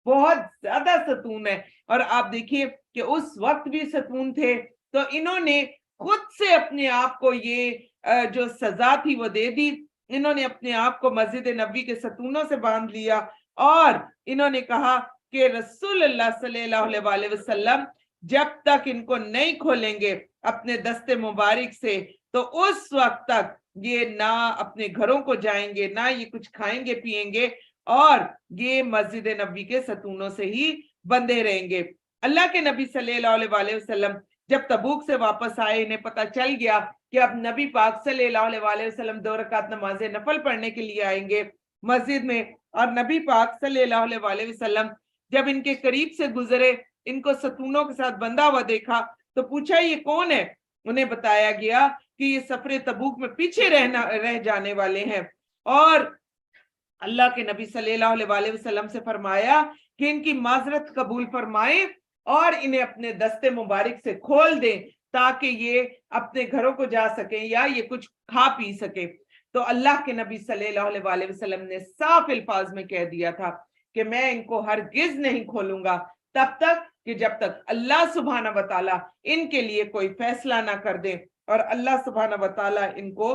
بہت زیادہ ستون ہے، اور آپ دیکھیے کہ اس وقت بھی ستون تھے۔ تو انہوں نے خود سے اپنے آپ کو یہ جو سزا تھی وہ دے دی، انہوں نے اپنے آپ کو مسجد نبوی کے ستونوں سے باندھ لیا، اور انہوں نے کہا کہ رسول اللہ صلی اللہ علیہ وسلم جب تک ان کو نہیں کھولیں گے اپنے دست مبارک سے تو اس وقت تک یہ نہ اپنے گھروں کو جائیں گے، نہ یہ کچھ کھائیں گے پیئیں گے، اور یہ مسجد نبوی کے ستونوں سے ہی بندے رہیں گے۔ اللہ کے نبی صلی اللہ علیہ وسلم جب تبوک سے واپس آئے، انہیں پتہ چل گیا کہ اب نبی پاک صلی اللہ علیہ وسلم 2 رکعت نماز نفل پڑھنے کے لیے آئیں گے مسجد میں، اور نبی پاک صلی اللہ علیہ وسلم جب ان کے قریب سے گزرے، ان کو ستونوں کے ساتھ بندھا ہوا دیکھا تو پوچھا یہ کون ہے؟ انہیں بتایا گیا کہ یہ سفر تبوک میں پیچھے رہ جانے والے ہیں، اور اللہ کے نبی صلی اللہ علیہ وسلم سے فرمایا کہ ان کی معذرت قبول فرمائیں اور انہیں اپنے دستے مبارک سے کھول دیں تاکہ یہ اپنے گھروں کو جا سکیں یا یہ کچھ کھا پی سکے۔ تو اللہ کے نبی صلی اللہ علیہ وسلم نے صاف الفاظ میں کہہ دیا تھا کہ میں ان کو ہرگز نہیں کھولوں گا تب تک کہ جب تک اللہ سبحانہ وتعالی ان کے لیے کوئی فیصلہ نہ کر دے اور اللہ سبحانہ وتعالی ان کو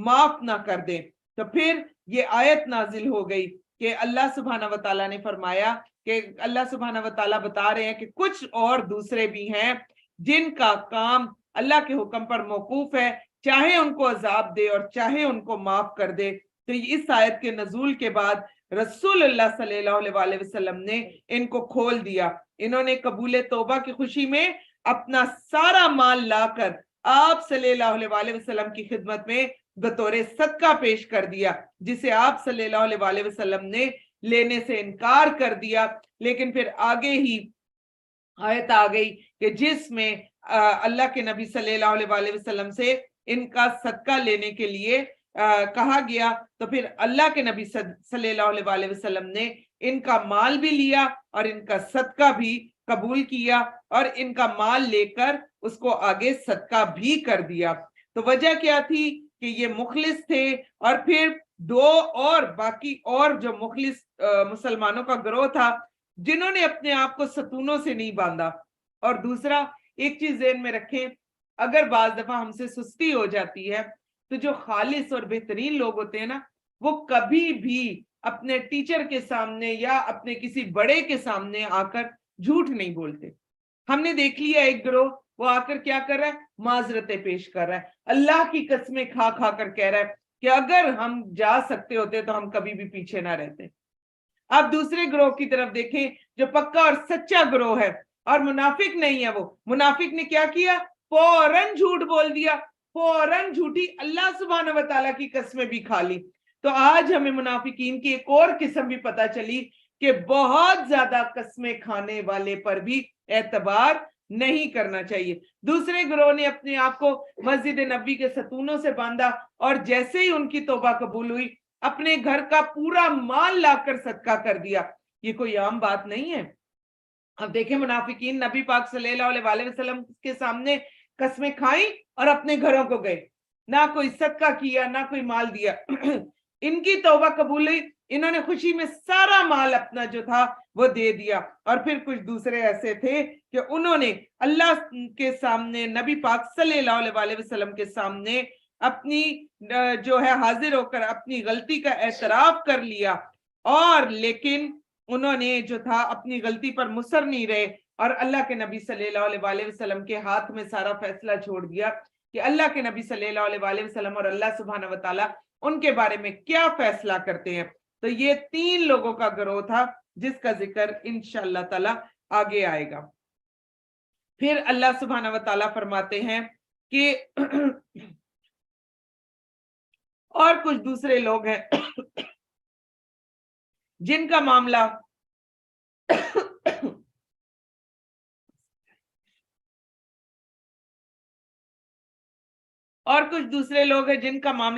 معاف نہ کر دے۔ تو پھر یہ آیت نازل ہو گئی کہ اللہ سبحانہ وتعالی نے فرمایا کہ اللہ سبحانہ وتعالی بتا رہے ہیں کہ کچھ اور دوسرے بھی ہیں جن کا کام اللہ کے حکم پر موقوف ہے، چاہے ان کو عذاب دے اور چاہے ان کو معاف کر دے۔ تو اس آیت کے نزول کے بعد رسول اللہ صلی اللہ علیہ وسلم نے ان کو کھول دیا۔ انہوں نے قبول توبہ کی خوشی میں اپنا سارا مال لا کر آپ صلی اللہ علیہ وسلم کی خدمت میں بطور صدقہ پیش کر دیا، جسے آپ صلی اللہ علیہ وسلم نے لینے سے انکار کر دیا۔ لیکن پھر آگے ہی آیت آ گئی کہ جس میں اللہ کے نبی صلی اللہ علیہ وسلم سے ان کا صدقہ لینے کے لیے کہا گیا، تو پھر اللہ کے نبی صلی اللہ علیہ وسلم نے ان کا مال بھی لیا اور ان کا صدقہ بھی قبول کیا، اور ان کا مال لے کر اس کو آگے صدقہ بھی کر دیا۔ تو وجہ کیا تھی کہ یہ مخلص تھے، اور پھر 2 اور باقی اور جو مخلص مسلمانوں کا گروہ تھا جنہوں نے اپنے آپ کو ستونوں سے نہیں باندھا۔ اور دوسرا ایک چیز ذہن میں رکھیں، اگر بعض دفعہ ہم سے سستی ہو جاتی ہے تو جو خالص اور بہترین لوگ ہوتے ہیں نا، وہ کبھی بھی اپنے ٹیچر کے سامنے یا اپنے کسی بڑے کے سامنے آ کر جھوٹ نہیں بولتے۔ ہم نے دیکھ لیا ایک گروہ وہ آ کر کیا کر رہا ہے، معذرتیں پیش کر رہا ہے، اللہ کی قسمیں کھا کھا کر کہہ رہا ہے کہ اگر ہم جا سکتے ہوتے تو ہم کبھی بھی پیچھے نہ رہتے۔ آپ دوسرے گروہ کی طرف دیکھیں جو پکا اور سچا گروہ ہے اور منافق نہیں ہے، وہ منافق نے کیا کیا، فوراً جھوٹ بول دیا، فوراً جھوٹی اللہ سبحانہ وتعالیٰ کی قسمیں بھی کھا لی۔ تو آج ہمیں منافقین کی ایک اور قسم بھی پتہ چلی کہ بہت زیادہ قسمیں کھانے والے پر بھی اعتبار نہیں کرنا چاہیے۔ دوسرے گروہ نے اپنے آپ کو مسجد نبوی کے ستونوں سے باندھا، اور جیسے ہی ان کی توبہ قبول ہوئی اپنے گھر کا پورا مال لا کر صدقہ کر دیا۔ یہ کوئی عام بات نہیں ہے۔ اب دیکھیں منافقین نبی پاک صلی اللہ علیہ وسلم کے سامنے قسمیں کھائیں اور اپنے گھروں کو گئے، نہ کوئی صدقہ کیا نہ کوئی مال دیا۔ ان کی توبہ قبول ہوئی، انہوں نے خوشی میں سارا مال اپنا جو تھا وہ دے دیا. اور پھر کچھ دوسرے ایسے تھے کہ انہوں نے اللہ کے سامنے، نبی پاک صلی اللہ علیہ وسلم کے سامنے اپنی جو ہے حاضر ہو کر اپنی غلطی کا اعتراف کر لیا، اور لیکن انہوں نے جو تھا اپنی غلطی پر مصر نہیں رہے، اور اللہ کے نبی صلی اللہ علیہ وسلم کے ہاتھ میں سارا فیصلہ چھوڑ دیا کہ اللہ کے نبی صلی اللہ علیہ وسلم اور اللہ سبحانہ و تعالیٰ ان کے بارے میں کیا فیصلہ کرتے ہیں. تو یہ 3 لوگوں کا گروہ تھا جس کا ذکر انشاءاللہ تعالی آگے آئے گا. پھر اللہ سبحانہ و تعالیٰ فرماتے ہیں کہ اور کچھ دوسرے لوگ ہیں جن کا معاملہ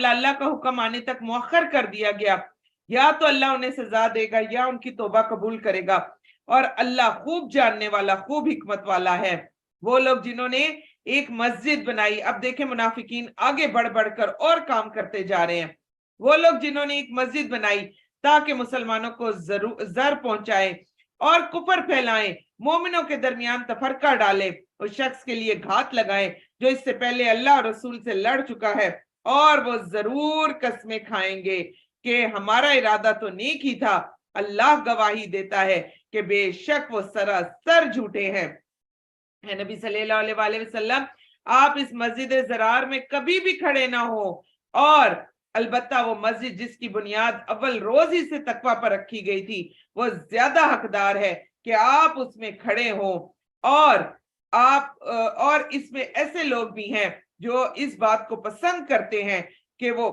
اللہ کا حکم آنے تک مؤخر کر دیا گیا. یا تو اللہ انہیں سزا دے گا یا ان کی توبہ قبول کرے گا، اور اللہ خوب جاننے والا، خوب حکمت والا ہے. وہ لوگ جنہوں نے ایک مسجد بنائی، اب دیکھیں منافقین آگے بڑھ بڑھ کر اور کام کرتے جا رہے ہیں. وہ لوگ جنہوں نے ایک مسجد بنائی تاکہ مسلمانوں کو زر پہنچائیں اور کفر پھیلائیں، مومنوں کے درمیان تفرقہ ڈالیں، اس شخص کے لیے گھات لگائیں جو اس سے پہلے اللہ اور رسول سے لڑ چکا ہے، اور وہ ضرور قسمیں کھائیں گے کہ ہمارا ارادہ تو نیک ہی تھا. اللہ گواہی دیتا ہے کہ بے شک وہ سراسر جھوٹے ہیں. نبی صلی اللہ علیہ وسلم آپ اس مسجد زرار میں کبھی بھی کھڑے نہ ہو، اور البتہ وہ مسجد جس کی بنیاد اول روز ہی سے تقوی پر رکھی گئی تھی وہ زیادہ حقدار ہے کہ آپ اس میں کھڑے ہوں. اور اس میں ایسے لوگ بھی ہیں جو اس بات کو پسند کرتے ہیں کہ وہ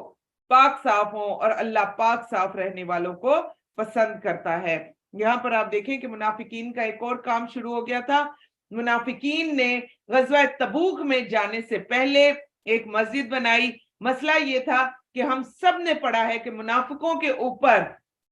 پاک صاف ہوں، اور اللہ پاک صاف رہنے والوں کو پسند کرتا ہے. یہاں پر آپ دیکھیں کہ منافقین کا ایک اور کام شروع ہو گیا تھا. منافقین نے غزوہ تبوک میں جانے سے پہلے ایک مسجد بنائی. مسئلہ یہ تھا کہ ہم سب نے پڑھا ہے کہ منافقوں کے اوپر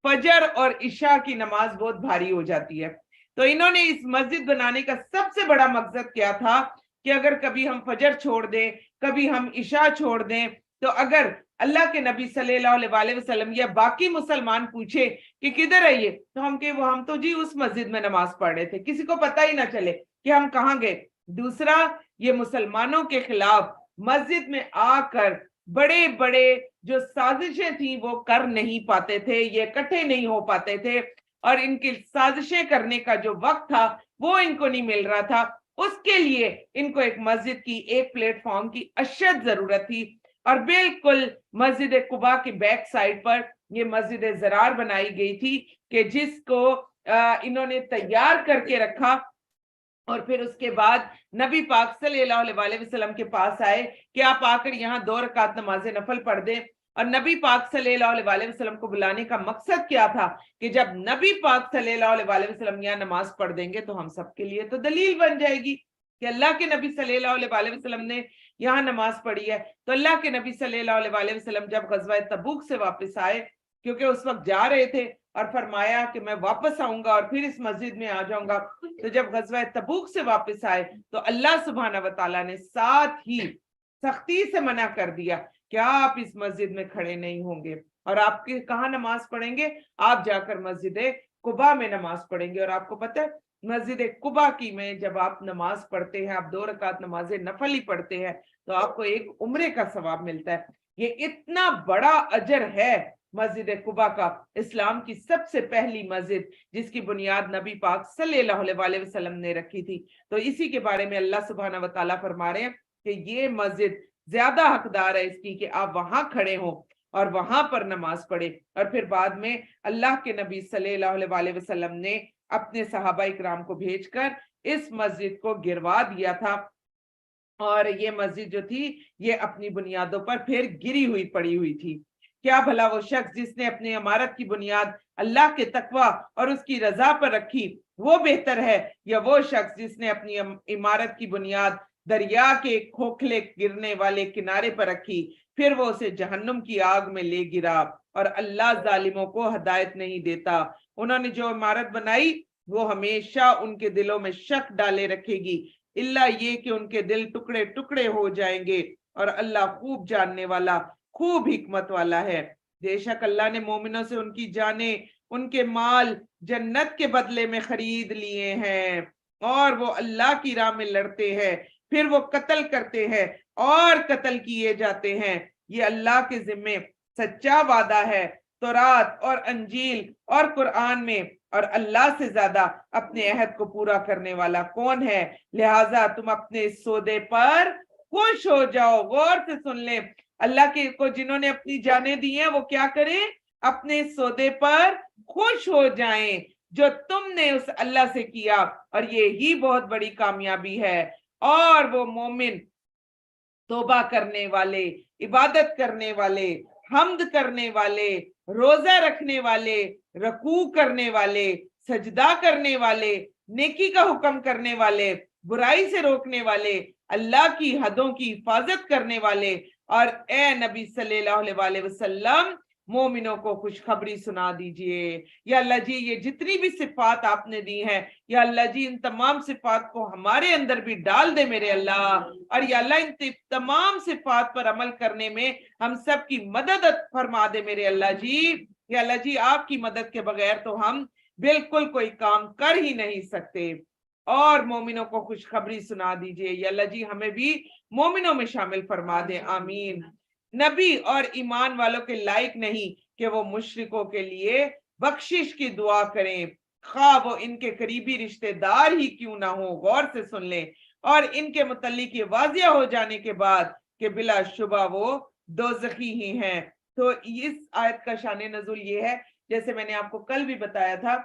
فجر اور عشاء کی نماز بہت بھاری ہو جاتی ہے. تو انہوں نے اس مسجد بنانے کا سب سے بڑا مقصد کیا تھا کہ اگر کبھی ہم فجر چھوڑ دیں، کبھی ہم عشاء چھوڑ دیں، تو اگر اللہ کے نبی صلی اللہ علیہ وسلم یا باقی مسلمان پوچھے کہ کدھر ہے یہ، تو ہم تو جی اس مسجد میں نماز پڑھ رہے تھے، کسی کو پتہ ہی نہ چلے کہ ہم کہاں گئے. دوسرا، یہ مسلمانوں کے خلاف مسجد میں آ کر بڑے بڑے جو سازشیں تھیں وہ کر نہیں پاتے تھے، یہ اکٹھے نہیں ہو پاتے تھے، اور ان کی سازشیں کرنے کا جو وقت تھا وہ ان کو نہیں مل رہا تھا. اس کے لیے ان کو ایک مسجد کی، ایک پلیٹ فارم کی اشد ضرورت تھی. اور بالکل مسجد قباء کی بیک سائڈ پر یہ مسجد زرار بنائی گئی تھی کہ جس کو انہوں نے تیار کر کے رکھا. اور پھر اس کے بعد نبی پاک صلی اللہ علیہ وسلم کے پاس آئے کہ آپ آ کر یہاں 2 رکعت نماز نفل پڑھ دیں. اور نبی پاک صلی اللہ علیہ وسلم کو بلانے کا مقصد کیا تھا کہ جب نبی پاک صلی اللہ علیہ وسلم یہاں نماز پڑھ دیں گے تو ہم سب کے لیے تو دلیل بن جائے گی کہ اللہ کے نبی صلی اللہ علیہ وسلم نے یہاں نماز پڑھی ہے. تو اللہ کے نبی صلی اللہ علیہ وسلم جب غزوہ تبوک سے واپس آئے، کیونکہ اس وقت جا رہے تھے، اور فرمایا کہ میں واپس آؤں گا اور پھر اس مسجد میں آ جاؤں گا، تو جب غزوہ تبوک سے واپس آئے تو اللہ سبحانہ و تعالیٰ نے ساتھ ہی سختی سے منع کر دیا کہ آپ اس مسجد میں کھڑے نہیں ہوں گے، اور آپ کہاں نماز پڑھیں گے؟ آپ جا کر مسجد قباء میں نماز پڑھیں گے. اور آپ کو پتہ ہے مسجد قباء کی میں جب آپ نماز پڑھتے ہیں، آپ 2 رکعت نماز نفل ہی پڑھتے ہیں، تو آپ کو ایک عمرے کا ثواب ملتا ہے. یہ اتنا بڑا اجر ہے مسجد قباء کا، اسلام کی سب سے پہلی مسجد جس کی بنیاد نبی پاک صلی اللہ علیہ وسلم نے رکھی تھی. تو اسی کے بارے میں اللہ سبحانہ و تعالیٰ فرما رہے ہیں کہ یہ مسجد زیادہ حقدار ہے اس کی کہ آپ وہاں کھڑے ہوں اور وہاں پر نماز پڑھے. اور پھر بعد میں اللہ کے نبی صلی اللہ علیہ وسلم نے اپنے صحابہ اکرام کو بھیج کر اس مسجد کو گروا دیا تھا، اور یہ مسجد جو تھی یہ اپنی بنیادوں پر پھر گری ہوئی پڑی ہوئی تھی. کیا بھلا وہ شخص جس نے اپنی عمارت کی بنیاد اللہ کے تقوی اور اس کی رضا پر رکھی وہ بہتر ہے، یا وہ شخص جس نے اپنی عمارت کی بنیاد دریا کے کھوکھلے گرنے والے کنارے پر رکھی، پھر وہ اسے جہنم کی آگ میں لے گرا، اور اللہ ظالموں کو ہدایت نہیں دیتا. انہوں نے جو عمارت بنائی وہ ہمیشہ ان کے دلوں میں شک ڈالے رکھے گی، الا یہ کہ ان کے دل ٹکڑے ٹکڑے ہو جائیں گے، اور اللہ خوب جاننے والا، خوب حکمت والا ہے. بے شک اللہ نے مومنوں سے ان کی جانیں ان کے مال جنت کے بدلے میں خرید لیے ہیں، اور وہ اللہ کی راہ میں لڑتے ہیں، پھر وہ قتل کرتے ہیں اور قتل کیے جاتے ہیں۔ یہ اللہ کے ذمے سچا وعدہ ہے تورات اور انجیل اور قرآن میں، اور اللہ سے زیادہ اپنے عہد کو پورا کرنے والا کون ہے؟ لہٰذا تم اپنے اس سودے پر خوش ہو جاؤ۔ غور سے سن لیں، اللہ کے کو جنہوں نے اپنی جانیں دی ہیں وہ کیا کریں؟ اپنے سودے پر خوش ہو جائیں جو تم نے اس اللہ سے کیا، اور یہی بہت بڑی کامیابی ہے۔ اور وہ مومن توبہ کرنے والے، عبادت کرنے والے، حمد کرنے والے، روزہ رکھنے والے، رکوع کرنے والے، سجدہ کرنے والے، نیکی کا حکم کرنے والے، برائی سے روکنے والے، اللہ کی حدوں کی حفاظت کرنے والے، اور اے نبی صلی اللہ علیہ وسلم مومنوں کو خوشخبری سنا دیجئے۔ یا اللہ جی یہ جتنی بھی صفات آپ نے دی ہیں، یا اللہ جی ان تمام صفات کو ہمارے اندر بھی ڈال دے میرے اللہ، اور یا اللہ ان تمام صفات پر عمل کرنے میں ہم سب کی مدد فرما دے میرے اللہ جی۔ یا اللہ جی آپ کی مدد کے بغیر تو ہم بالکل کوئی کام کر ہی نہیں سکتے، اور مومنوں کو خوشخبری سنا دیجئے۔ یا اللہ جی ہمیں بھی مومنوں میں شامل فرما دے، آمین۔ نبی اور ایمان والوں کے لائق نہیں کہ وہ مشرکوں کے لیے بخشش کی دعا کریں، خواہ وہ ان کے قریبی رشتہ دار ہی کیوں نہ ہو۔ غور سے سن لیں، اور ان کے متعلق یہ واضح ہو جانے کے بعد کہ بلا شبہ وہ دوزخی ہی ہیں۔ تو اس آیت کا شان نزول یہ ہے، جیسے میں نے آپ کو کل بھی بتایا تھا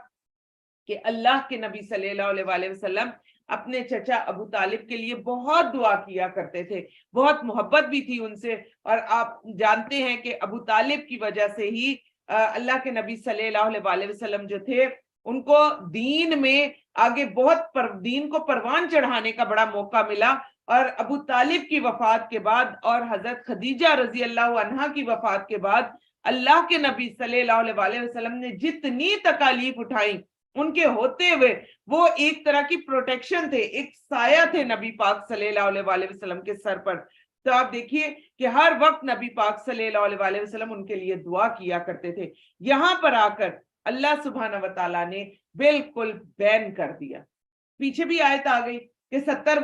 کہ اللہ کے نبی صلی اللہ علیہ وسلم اپنے چچا ابو طالب کے لیے بہت دعا کیا کرتے تھے، بہت محبت بھی تھی ان سے، اور آپ جانتے ہیں کہ ابو طالب کی وجہ سے ہی اللہ کے نبی صلی اللہ علیہ وسلم جو تھے ان کو دین میں آگے بہت دین کو پروان چڑھانے کا بڑا موقع ملا، اور ابو طالب کی وفات کے بعد اور حضرت خدیجہ رضی اللہ عنہا کی وفات کے بعد اللہ کے نبی صلی اللہ علیہ وسلم نے جتنی تکالیف اٹھائی ان کے ہوتے ہوئے، وہ ایک طرح کی پروٹیکشن تھے، ایک سایہ تھے نبی پاک صلی اللہ علیہ وسلم کے سر پر۔ تو آپ دیکھیے کہ ہر وقت نبی پاک صلی اللہ علیہ وسلم ان کے لیے دعا کیا کرتے تھے۔ یہاں پر آ کر اللہ سبحانہ و تعالیٰ نے بالکل بین کر دیا۔ پیچھے بھی آیت آ گئی کہ 70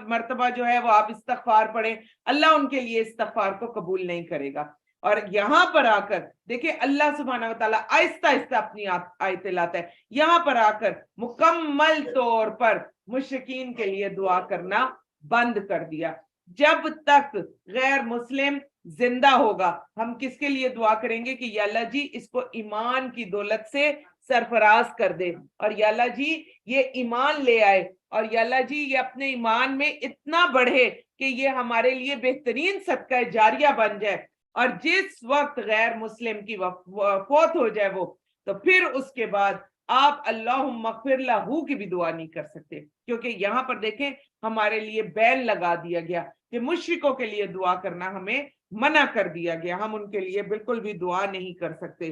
مرتبہ جو ہے وہ آپ استغفار پڑھیں، اللہ ان کے لیے استغفار کو قبول نہیں کرے گا۔ اور یہاں پر آ کر دیکھیں اللہ سبحانہ و تعالیٰ آہستہ آہستہ اپنی آیتیں لاتا ہے۔ یہاں پر آ کر مکمل طور پر مشرکین کے لیے دعا کرنا بند کر دیا۔ جب تک غیر مسلم زندہ ہوگا ہم کس کے لیے دعا کریں گے کہ یا اللہ جی اس کو ایمان کی دولت سے سرفراز کر دے، اور یا اللہ جی یہ ایمان لے آئے، اور یا اللہ جی یہ اپنے ایمان میں اتنا بڑھے کہ یہ ہمارے لیے بہترین صدقہ جاریہ بن جائے، اور جس وقت غیر مسلم کی فوت ہو جائے وہ، تو پھر اس کے بعد آپ اللہم اغفر لہ کی بھی دعا نہیں کر سکتے، کیونکہ یہاں پر دیکھیں ہمارے لیے بین لگا دیا گیا کہ مشرکوں کے لیے دعا کرنا ہمیں منع کر دیا گیا، ہم ان کے لیے بالکل بھی دعا نہیں کر سکتے۔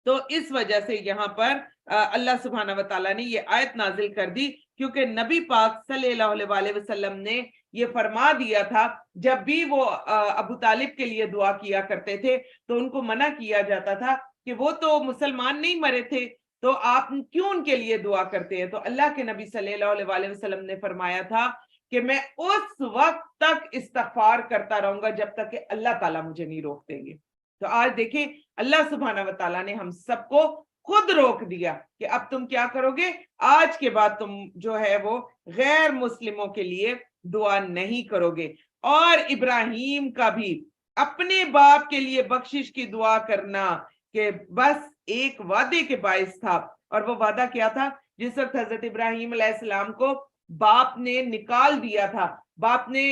تو اس وجہ سے یہاں پر اللہ سبحانہ و تعالیٰ نے یہ آیت نازل کر دی، کیونکہ نبی پاک صلی اللہ علیہ وسلم نے یہ فرما دیا تھا، جب بھی وہ ابو طالب کے لیے دعا کیا کرتے تھے تو ان کو منع کیا جاتا تھا کہ وہ تو مسلمان نہیں مرے تھے تو آپ کیوں ان کے لیے دعا کرتے ہیں؟ تو اللہ کے نبی صلی اللہ علیہ وسلم نے فرمایا تھا کہ میں اس وقت تک استغفار کرتا رہوں گا جب تک کہ اللہ تعالیٰ مجھے نہیں روک دیں گے۔ تو آج دیکھیں اللہ سبحانہ و تعالیٰ نے ہم سب کو خود روک دیا کہ اب تم کیا کرو گے، آج کے بعد تم جو ہے وہ غیر مسلموں کے لیے دعا نہیں کرو گے۔ اور ابراہیم کا بھی اپنے باپ کے لیے بخشش کی دعا کرنا کہ بس ایک وعدے کے باعث تھا، اور وہ وعدہ کیا تھا؟ جس وقت حضرت ابراہیم علیہ السلام کو باپ نے نکال دیا تھا، باپ نے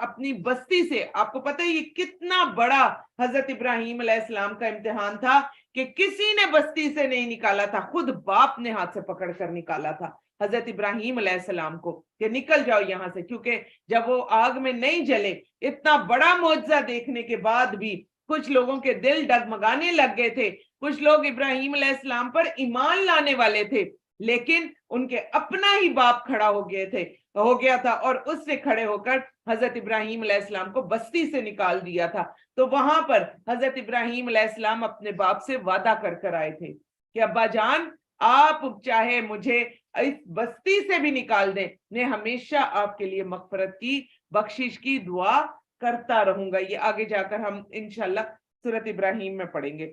اپنی بستی سے، آپ کو پتہ ہے یہ کتنا بڑا حضرت ابراہیم علیہ السلام کا امتحان تھا کہ کسی نے بستی سے نہیں نکالا تھا، خود باپ نے ہاتھ سے پکڑ کر نکالا تھا حضرت ابراہیم علیہ السلام کو کہ نکل جاؤ یہاں سے، کیونکہ جب وہ آگ میں نہیں جلے، اتنا بڑا معجزہ دیکھنے کے بعد بھی کچھ لوگوں کے دل ڈگمگانے لگ گئے تھے، کچھ لوگ ابراہیم علیہ السلام پر ایمان لانے والے تھے، لیکن ان کے اپنا ہی باپ کھڑا ہو گیا تھا، اور اس سے کھڑے ہو کر حضرت ابراہیم علیہ السلام کو بستی سے نکال دیا تھا، تو وہاں پر حضرت ابراہیم علیہ السلام اپنے باپ سے وعدہ کر کر آئے تھے کہ ابا جان آپ چاہے مجھے اس بستی سے بھی نکال دیں، میں ہمیشہ آپ کے لیے مغفرت کی، بخشش کی دعا کرتا رہوں گا۔ یہ آگے جا کر ہم انشاءاللہ سورۃ ابراہیم میں پڑھیں گے۔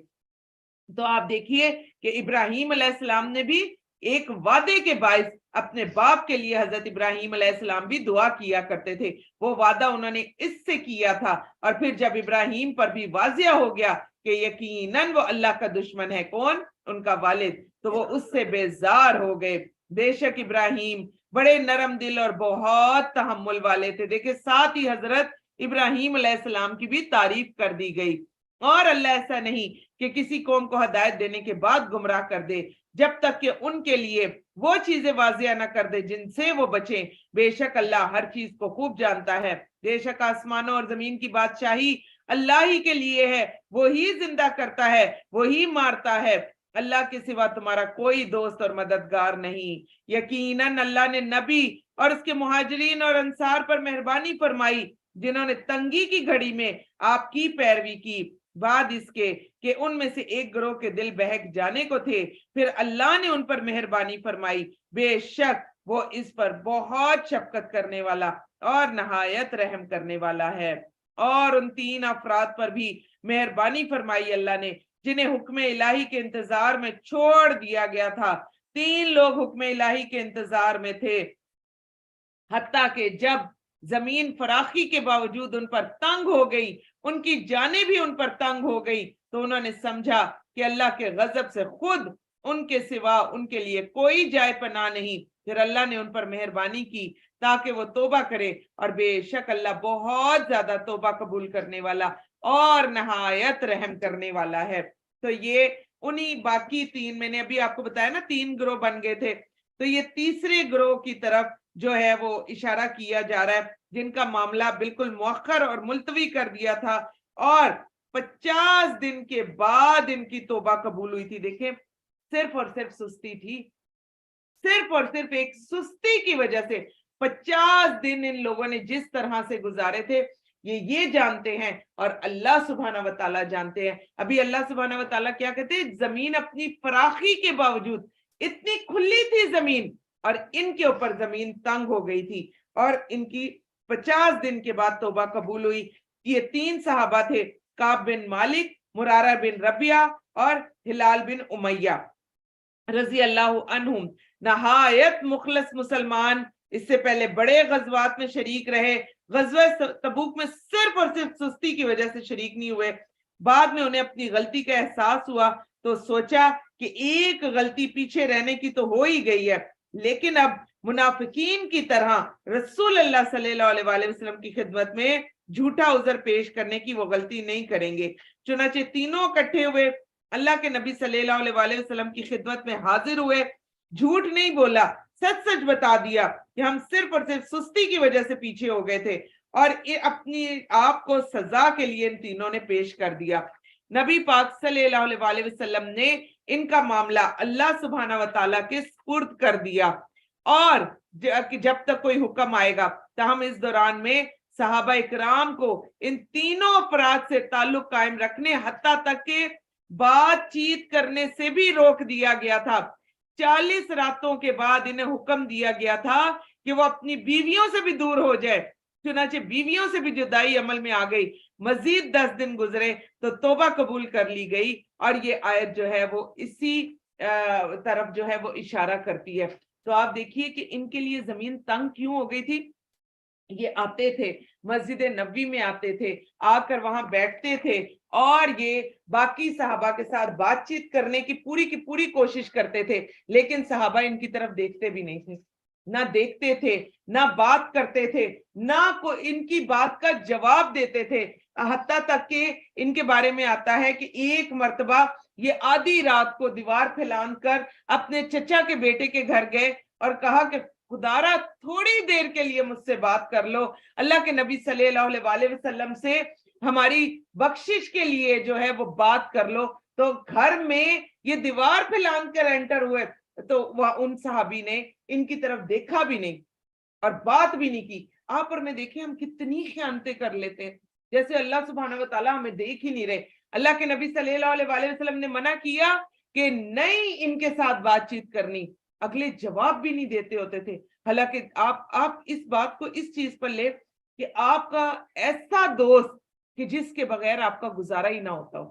تو آپ دیکھیے کہ ابراہیم علیہ السلام نے بھی ایک وعدے کے باعث اپنے باپ کے لیے، حضرت ابراہیم علیہ السلام بھی دعا کیا کرتے تھے، وہ وعدہ انہوں نے اس سے کیا تھا، اور پھر جب ابراہیم پر بھی واضح ہو گیا کہ یقیناً وہ اللہ کا دشمن ہے، کون؟ ان کا والد، تو وہ اس سے بیزار ہو گئے۔ بے شک ابراہیم بڑے نرم دل اور بہت تحمل والے تھے۔ دیکھیں ساتھ ہی حضرت ابراہیم علیہ السلام کی بھی تعریف کر دی گئی، اور اللہ ایسا نہیں کہ کسی قوم کو ہدایت دینے کے بعد گمراہ کر دے جب تک کہ ان کے لیے وہ چیزیں واضح نہ کر دے جن سے وہ بچیں۔ بے شک اللہ ہر چیز کو خوب جانتا ہے۔ بے شک آسمانوں اور زمین کی بادشاہی اللہ ہی کے لیے ہے، وہی زندہ کرتا ہے، وہی مارتا ہے، اللہ کے سوا تمہارا کوئی دوست اور مددگار نہیں۔ یقیناً اللہ نے نبی اور اس کے مہاجرین اور انصار پر مہربانی فرمائی جنہوں نے تنگی کی گھڑی میں آپ کی پیروی کی، بعد اس کے کہ ان میں سے ایک گروہ کے دل بہک جانے کو تھے، پھر اللہ نے ان پر مہربانی فرمائی، بے شک وہ اس پر بہت شفقت کرنے والا اور نہایت رحم کرنے والا ہے۔ اور ان 3 افراد پر بھی مہربانی فرمائی اللہ نے جنہیں حکم الہی کے انتظار میں چھوڑ دیا گیا تھا۔ 3 لوگ حکم الہی کے انتظار میں تھے، حتیٰ کہ جب زمین فراخی کے باوجود ان پر تنگ ہو گئی، ان کی جانیں بھی ان پر تنگ ہو گئی، تو انہوں نے سمجھا کہ اللہ کے غضب سے خود ان کے سوا ان کے لیے کوئی جائے پناہ نہیں، پھر اللہ نے ان پر مہربانی کی تاکہ وہ توبہ کرے، اور بے شک اللہ بہت زیادہ توبہ قبول کرنے والا اور نہایت رحم کرنے والا ہے۔ تو یہ انہی باقی 3، میں نے ابھی آپ کو بتایا نا 3 گروہ بن گئے تھے، تو یہ تیسرے گروہ کی طرف جو ہے وہ اشارہ کیا جا رہا ہے جن کا معاملہ بالکل مؤخر اور ملتوی کر دیا تھا، اور 50 دن کے بعد ان کی توبہ قبول ہوئی تھی۔ دیکھیں صرف اور صرف سستی تھی، صرف اور صرف ایک سستی کی وجہ سے 50 دن ان لوگوں نے جس طرح سے گزارے تھے، یہ جانتے ہیں اور اللہ سبحانہ و تعالیٰ جانتے ہیں۔ ابھی اللہ سبحانہ و تعالیٰ کیا کہتے ہیں، زمین اپنی فراخی کے باوجود اتنی کھلی تھی زمین، اور ان کے اوپر زمین تنگ ہو گئی تھی، اور ان کی 50 دن کے بعد توبہ قبول ہوئی۔ یہ 3 صحابہ تھے، کعب بن مالک، مرارہ بن ربیعہ اور ہلال بن امیہ رضی اللہ عنہم، نہایت مخلص مسلمان، اس سے پہلے بڑے غزوات میں شریک رہے، غزوہ تبوک میں صرف اور صرف سستی کی وجہ سے شریک نہیں ہوئے۔ بعد میں انہیں اپنی غلطی کا احساس ہوا تو سوچا کہ ایک غلطی پیچھے رہنے کی تو ہو ہی گئی ہے، لیکن اب منافقین کی طرح رسول اللہ صلی اللہ علیہ وآلہ وسلم کی خدمت میں جھوٹا عذر پیش کرنے کی وہ غلطی نہیں کریں گے۔ چنانچہ تینوں اکٹھے ہوئے، اللہ کے نبی صلی اللہ علیہ وآلہ وسلم کی خدمت میں حاضر ہوئے، جھوٹ نہیں بولا، سچ سچ بتا دیا کہ ہم صرف اور صرف سستی کی وجہ سے پیچھے ہو گئے تھے، اور اپنی آپ کو سزا کے لیے ان تینوں نے پیش کر دیا۔ نبی پاک صلی اللہ علیہ وآلہ وسلم نے ان کا معاملہ اللہ سبحانہ و تعالیٰ کے سپرد کر دیا، اور جب تک کوئی حکم آئے گا، تاہم اس دوران میں صحابہ اکرام کو ان تینوں افراد سے تعلق قائم رکھنے، حتیٰ تک کہ بات چیت کرنے سے بھی روک دیا گیا تھا۔ 40 راتوں کے بعد انہیں حکم دیا گیا تھا کہ وہ اپنی بیویوں سے بھی دور ہو جائے، چنانچہ بیویوں سے بھی جدائی عمل میں آ گئی۔ مزید 10 دن گزرے تو توبہ قبول کر لی گئی، اور یہ آیت جو ہے وہ اسی طرف جو ہے وہ اشارہ کرتی ہے۔ تو آپ دیکھیے کہ ان کے لیے زمین تنگ کیوں ہو گئی تھی۔ یہ آتے تھے مسجد نبوی میں، آتے تھے، آ کر وہاں بیٹھتے تھے، اور یہ باقی صحابہ کے ساتھ بات چیت کرنے کی پوری کوشش کرتے تھے، لیکن صحابہ ان کی طرف دیکھتے بھی نہیں تھے، نہ دیکھتے تھے، نہ بات کرتے تھے، نہ ان کی بات کا جواب دیتے تھے۔ حتیٰ تک کہ ان کے بارے میں آتا ہے کہ ایک مرتبہ یہ آدھی رات کو دیوار پھیلان کر اپنے چچا کے بیٹے کے گھر گئے اور کہا کہ خدارا تھوڑی دیر کے لیے مجھ سے بات کر لو، اللہ کے نبی صلی اللہ علیہ وآلہ وسلم سے ہماری بخشش کے لیے جو ہے وہ بات کر لو۔ تو گھر میں یہ دیوار پھیلان کر انٹر ہوئے، تو وہ ان صحابی نے ان کی طرف دیکھا بھی نہیں، اور بات بھی نہیں کی. آپ اور میں دیکھیں ہم کتنی خیانتیں کر لیتے ہیں, جیسے اللہ سبحانہ و تعالیٰ ہمیں دیکھ ہی نہیں رہے. اللہ کے نبی صلی اللہ علیہ وسلم نے منع کیا کہ نہیں ان کے ساتھ بات چیت کرنی, اگلے جواب بھی نہیں دیتے ہوتے تھے. حالانکہ آپ اس بات کو اس چیز پر لے کہ آپ کا ایسا دوست کہ جس کے بغیر آپ کا گزارا ہی نہ ہوتا ہو.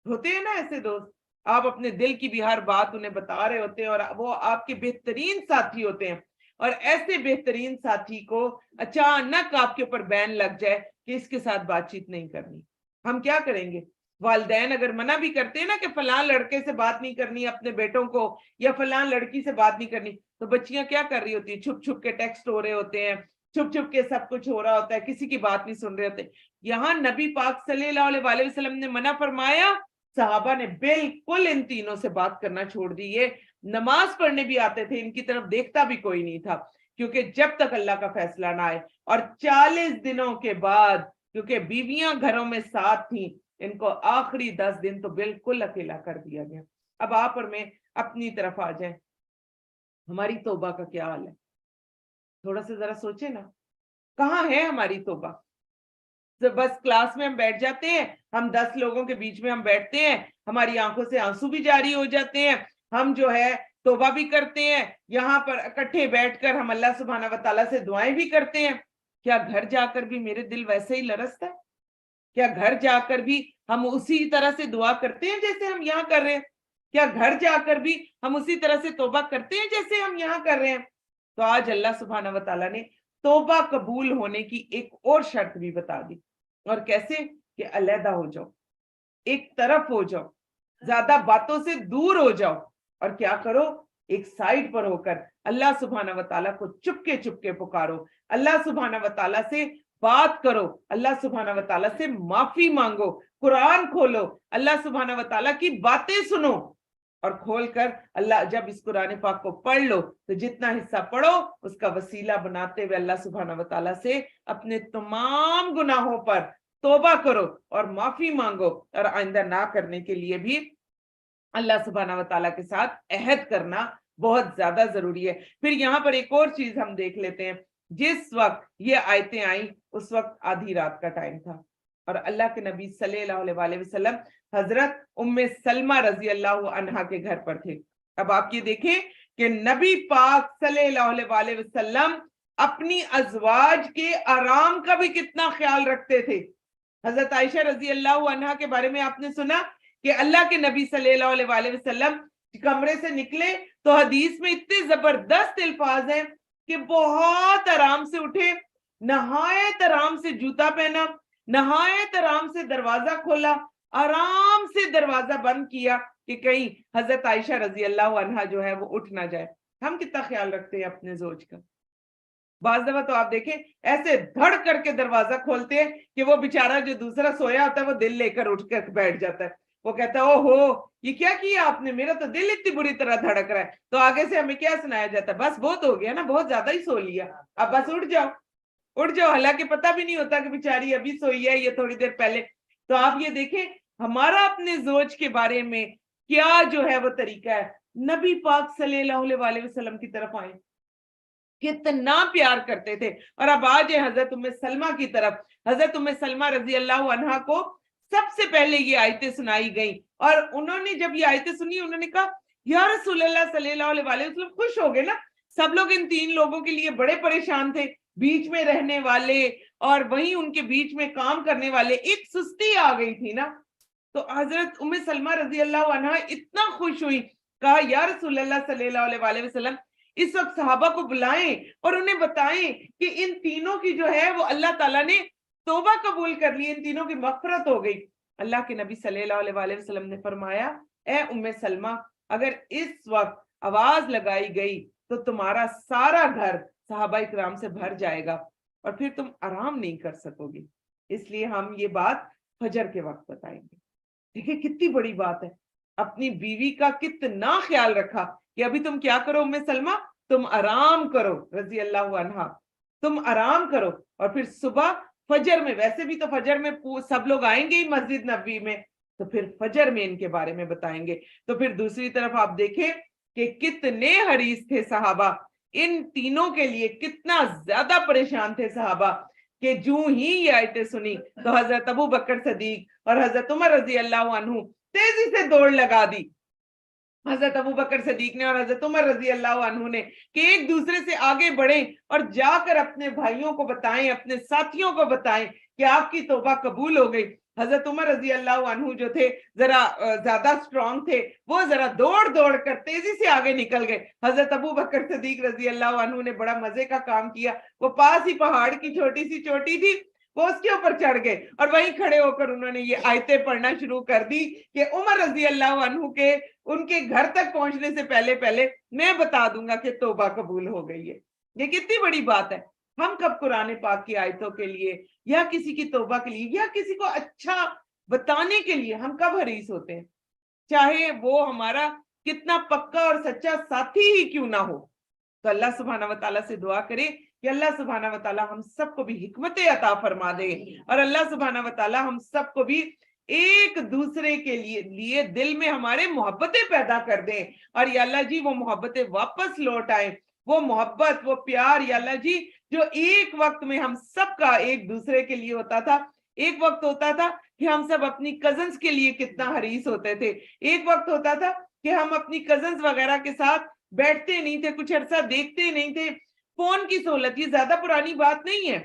ہوتے ہیں نا ایسے دوست, آپ اپنے دل کی بھی ہر بات انہیں بتا رہے ہوتے ہیں اور وہ آپ کے بہترین ساتھی ہوتے ہیں, اور ایسے بہترین ساتھی کو اچانک آپ کے اوپر بین لگ جائے کہ اس کے ساتھ بات چیت نہیں کرنی, ہم کیا کریں گے؟ والدین اگر منع بھی کرتے ہیں نا کہ فلاں لڑکے سے بات نہیں کرنی اپنے بیٹوں کو, یا فلاں لڑکی سے بات نہیں کرنی, تو بچیاں کیا کر رہی ہوتی ہیں؟ چھپ چھپ کے ٹیکسٹ ہو رہے ہوتے ہیں, چھپ چھپ کے سب کچھ ہو رہا ہوتا ہے, کسی کی بات نہیں سن رہے ہوتے. یہاں نبی پاک صلی اللہ علیہ وسلم نے منع فرمایا, صحابہ نے بالکل ان تینوں سے بات کرنا چھوڑ دی. یہ نماز پڑھنے بھی آتے تھے, ان کی طرف دیکھتا بھی کوئی نہیں تھا, کیونکہ جب تک اللہ کا فیصلہ نہ آئے. اور 40 دنوں کے بعد, کیونکہ بیویاں گھروں میں ساتھ تھیں, ان کو آخری 10 دن تو بالکل اکیلا کر دیا گیا. اب آپ اور میں اپنی طرف آ جائیں, ہماری توبہ کا کیا حال ہے؟ تھوڑا سا ذرا سوچیں نا, کہاں ہے ہماری توبہ؟ بس کلاس میں ہم بیٹھ جاتے ہیں, ہم 10 لوگوں کے بیچ میں ہم بیٹھتے ہیں, ہماری آنکھوں سے آنسو بھی جاری ہو جاتے ہیں, ہم جو ہے توبہ بھی کرتے ہیں, یہاں پر اکٹھے بیٹھ کر ہم اللہ سبحانہ و تعالیٰ سے دعائیں بھی کرتے ہیں. کیا گھر جا کر بھی میرے دل ویسے ہی لرزتا ہے؟ کیا گھر جا کر بھی ہم اسی طرح سے دعا کرتے ہیں جیسے ہم یہاں کر رہے ہیں؟ کیا گھر جا کر بھی ہم اسی طرح سے توبہ کرتے ہیں جیسے ہم یہاں کر رہے ہیں؟ تو آج اللہ سبحانہ و تعالیٰ نے توبہ قبول ہونے کی ایک اور شرط بھی بتا دی. اور کیسے؟ کہ علیحدہ ہو جاؤ, ایک طرف ہو جاؤ, زیادہ باتوں سے دور ہو جاؤ, اور کیا کرو؟ ایک سائڈ پر ہو کر اللہ سبحانہ و تعالیٰ کو چپ کے پکارو, اللہ سبحانہ و تعالیٰ سے بات کرو, اللہ سبحانہ و تعالیٰ سے معافی مانگو, قرآن کھولو, اللہ سبحانہ و تعالیٰ کی باتیں سنو, اور کھول کر اللہ جب اس قرآن پاک کو پڑھ لو تو جتنا حصہ پڑھو اس کا وسیلہ بناتے ہوئے اللہ سبحانہ و تعالیٰ سے اپنے تمام گناہوں پر توبہ کرو اور معافی مانگو, اور آئندہ نہ کرنے کے لیے بھی اللہ سبحانہ و تعالیٰ کے ساتھ عہد کرنا بہت زیادہ ضروری ہے. پھر یہاں پر ایک اور چیز ہم دیکھ لیتے ہیں, جس وقت یہ آیتیں آئیں اس وقت آدھی رات کا ٹائم تھا, اور اللہ کے نبی صلی اللہ علیہ وسلم حضرت ام سلمہ رضی اللہ عنہا کے گھر پر تھے. اب آپ یہ دیکھیں کہ نبی پاک صلی اللہ علیہ وسلم اپنی ازواج کے آرام کا بھی کتنا خیال رکھتے تھے. حضرت عائشہ رضی اللہ عنہا کے بارے میں آپ نے سنا کہ اللہ کے نبی صلی اللہ علیہ وسلم کمرے سے نکلے تو حدیث میں اتنے زبردست الفاظ ہیں کہ بہت آرام سے اٹھے, نہایت آرام سے جوتا پہنا, نہایت آرام سے دروازہ کھولا, آرام سے دروازہ بند کیا کہ کہیں حضرت عائشہ رضی اللہ عنہا جو ہے وہ اٹھ نہ جائے. ہم کتنا خیال رکھتے ہیں اپنے زوج کا؟ بعض دفعہ تو آپ دیکھیں ایسے دھڑ کر کے دروازہ کھولتے ہیں کہ وہ بیچارہ جو دوسرا سویا ہوتا ہے وہ دل لے کر اٹھ کر بیٹھ جاتا ہے, وہ کہتا ہے او ہو یہ کیا کیا آپ نے, میرا تو دل اتنی بری طرح دھڑک رہا ہے. تو آگے سے ہمیں کیا سنایا جاتا ہے؟ بس بہت ہو گیا نا, بہت زیادہ ہی سو لیا, اب بس اٹھ جاؤ اٹھ جاؤ, حالانکہ پتہ بھی نہیں ہوتا کہ بیچاری ابھی سوئی ہے یہ تھوڑی دیر پہلے. تو آپ یہ دیکھیں ہمارا اپنے زوج کے بارے میں کیا جو ہے وہ طریقہ ہے. نبی پاک صلی اللہ علیہ وسلم کی طرف آئے, کتنا پیار کرتے تھے. اور اب آج حضرت ام سلمہ کی طرف, حضرت ام سلمہ رضی اللہ عنہا کو سب سے پہلے یہ آیتیں سنائی گئیں, اور انہوں نے جب یہ آیتیں سنی انہوں نے کہا یا رسول اللہ صلی اللہ علیہ وسلم, خوش ہو گئے نا. سب لوگ ان 3 لوگوں کے لیے بڑے پریشان تھے, بیچ میں رہنے والے اور وہیں ان کے بیچ میں کام کرنے والے, ایک سستی آ گئی تھی نا. تو حضرت ام سلمہ رضی اللہ عنہا اتنا خوش ہوئی, کہا یا رسول اللہ صلی اللہ علیہ وسلم اس وقت صحابہ کو بلائیں اور انہیں بتائیں کہ ان تینوں کی جو ہے وہ اللہ تعالیٰ نے توبہ قبول کر لی, ان تینوں کی مغفرت ہو گئی. اللہ کے نبی صلی اللہ علیہ وسلم نے فرمایا اے ام سلمہ اگر اس وقت آواز لگائی گئی تو تمہارا سارا گھر صحابہ اکرام سے بھر جائے گا اور پھر تم آرام نہیں کر سکو گی, اس لیے ہم یہ بات فجر کے وقت بتائیں گے. دیکھیں کتنی بڑی بات ہے, اپنی بیوی کا کتنا خیال رکھا کہ ابھی تم کیا کرو ام سلمہ, تم آرام کرو رضی اللہ عنہا, تم آرام کرو, اور پھر صبح فجر میں, ویسے بھی تو فجر میں سب لوگ آئیں گے مسجد نبوی میں, تو پھر فجر میں ان کے بارے میں بتائیں گے. تو پھر دوسری طرف آپ دیکھیں کہ کتنے حریص تھے صحابہ ان تینوں کے لیے کتنا زیادہ پریشان تھے صحابہ کہ جو ہی یہ آیتیں سنی تو حضرت ابو بکر صدیق اور حضرت عمر رضی اللہ عنہ تیزی سے دوڑ لگا دی، حضرت ابو بکر صدیق نے اور حضرت عمر رضی اللہ عنہ نے، کہ ایک دوسرے سے آگے بڑھیں اور جا کر اپنے بھائیوں کو بتائیں، اپنے ساتھیوں کو بتائیں کہ آپ کی توبہ قبول ہو گئی۔ حضرت عمر رضی اللہ عنہ جو تھے ذرا زیادہ سٹرونگ تھے، وہ ذرا دوڑ کر تیزی سے آگے نکل گئے۔ حضرت ابو بکر صدیق رضی اللہ عنہ نے بڑا مزے کا کام کیا، وہ پاس ہی پہاڑ کی چھوٹی سی چوٹی تھی، وہ اس کے اوپر چڑھ گئے اور وہیں کھڑے ہو کر انہوں نے یہ آیتیں پڑھنا شروع کر دی کہ عمر رضی اللہ عنہ کے ان کے گھر تک پہنچنے سے پہلے میں بتا دوں گا کہ توبہ قبول ہو گئی ہے۔ یہ کتنی بڑی بات ہے۔ ہم کب قرآن پاک کی آیتوں کے لیے یا کسی کی توبہ کے لیے یا کسی کو اچھا بتانے کے لیے ہم کب حریص ہوتے ہیں، چاہے وہ ہمارا کتنا پکا اور سچا ساتھی ہی کیوں نہ ہو۔ تو اللہ سبحانہ وتعالیٰ سے دعا کرے کہ اللہ سبحانہ وتعالیٰ ہم سب کو بھی حکمت عطا فرما دے، اور اللہ سبحانہ وتعالیٰ ہم سب کو بھی ایک دوسرے کے لیے دل میں ہمارے محبتیں پیدا کر دیں، اور یا اللہ جی وہ محبتیں واپس لوٹ آئیں، وہ محبت، وہ پیار یا اللہ جی جو ایک وقت میں ہم سب کا ایک دوسرے کے لیے ہوتا تھا۔ ایک وقت ہوتا تھا کہ ہم سب اپنی کزنز کے لیے کتنا حریص ہوتے تھے، ایک وقت ہوتا تھا کہ ہم اپنی کزنز وغیرہ کے ساتھ بیٹھتے نہیں تھے، کچھ عرصہ دیکھتے نہیں تھے۔ فون کی سہولت یہ زیادہ پرانی بات نہیں ہے،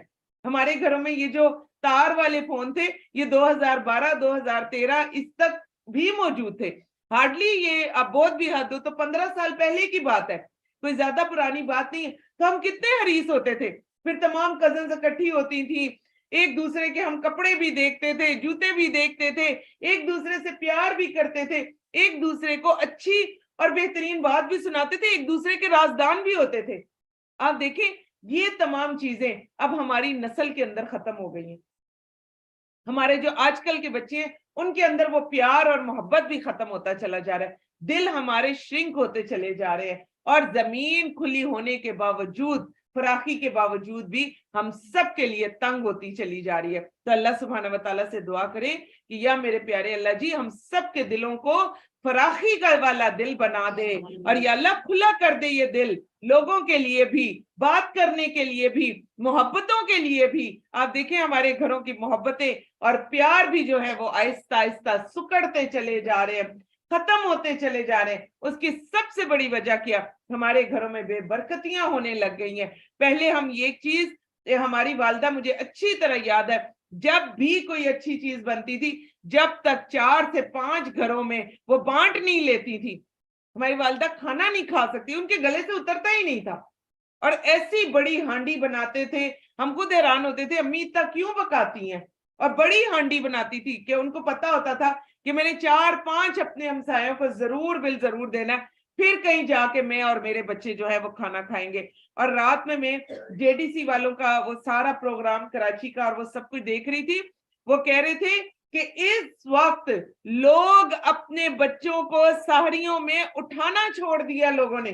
ہمارے گھروں میں یہ جو تار والے فون تھے یہ 2012 2013 اس تک بھی موجود تھے، ہارڈلی یہ اب بہت بھی حد ہو تو 15 سال پہلے کی بات ہے، کوئی زیادہ پرانی بات نہیں ہے۔ تو ہم کتنے حریص ہوتے تھے، پھر تمام کزنز اکٹھی ہوتی تھی، ایک دوسرے کے ہم کپڑے بھی دیکھتے تھے، جوتے بھی دیکھتے تھے، ایک دوسرے سے پیار بھی کرتے تھے، ایک دوسرے کو اچھی اور بہترین بات بھی سناتے تھے، ایک دوسرے کے رازدان بھی ہوتے تھے۔ آپ دیکھیں یہ تمام چیزیں اب ہماری نسل کے اندر ختم ہو گئی ہیں، ہمارے جو آج کل کے بچے ہیں ان کے اندر وہ پیار اور محبت بھی ختم ہوتا چلا جا رہا ہے، دل ہمارے شرنک ہوتے چلے جا رہے ہیں، اور زمین کھلی ہونے کے باوجود، فراخی کے باوجود بھی ہم سب کے لیے تنگ ہوتی چلی جا رہی ہے۔ تو اللہ سبحانہ وتعالیٰ سے دعا کریں کہ یا میرے پیارے اللہ جی ہم سب کے دلوں کو فراخی کا والا دل بنا دے، اور یا اللہ کھلا کر دے یہ دل لوگوں کے لیے بھی، بات کرنے کے لیے بھی، محبتوں کے لیے بھی۔ آپ دیکھیں ہمارے گھروں کی محبتیں اور پیار بھی جو ہے وہ آہستہ آہستہ سکڑتے چلے جا رہے ہیں، ختم ہوتے چلے جا رہے ہیں۔ اس کی سب سے بڑی وجہ کیا؟ ہمارے گھروں میں بے برکتیاں ہونے لگ گئی ہیں۔ پہلے ہم یہ چیز، ہماری والدہ مجھے اچھی طرح یاد ہے، جب بھی کوئی اچھی چیز بنتی تھی جب تک 4 سے 5 گھروں میں وہ بانٹ نہیں لیتی تھی، ہماری والدہ کھانا نہیں کھا سکتی، ان کے گلے سے اترتا ہی نہیں تھا، اور ایسی بڑی ہانڈی بناتے تھے، ہم خود حیران ہوتے تھے امی اتنا کیوں پکاتی ہیں، اور بڑی ہانڈی بناتی تھی کہ ان کو پتا ہوتا تھا کہ میں نے 4-5 اپنے ہمسایوں کو ضرور ضرور دینا ہے، پھر کہیں جا کے میں اور میرے بچے جو ہے وہ کھانا کھائیں گے۔ اور رات میں جے ڈی سی والوں کا وہ سارا پروگرام کراچی کا اور وہ سب کچھ دیکھ رہی تھی، وہ کہہ رہے تھے کہ اس وقت لوگ اپنے بچوں کو سحریوں میں اٹھانا چھوڑ دیا لوگوں نے،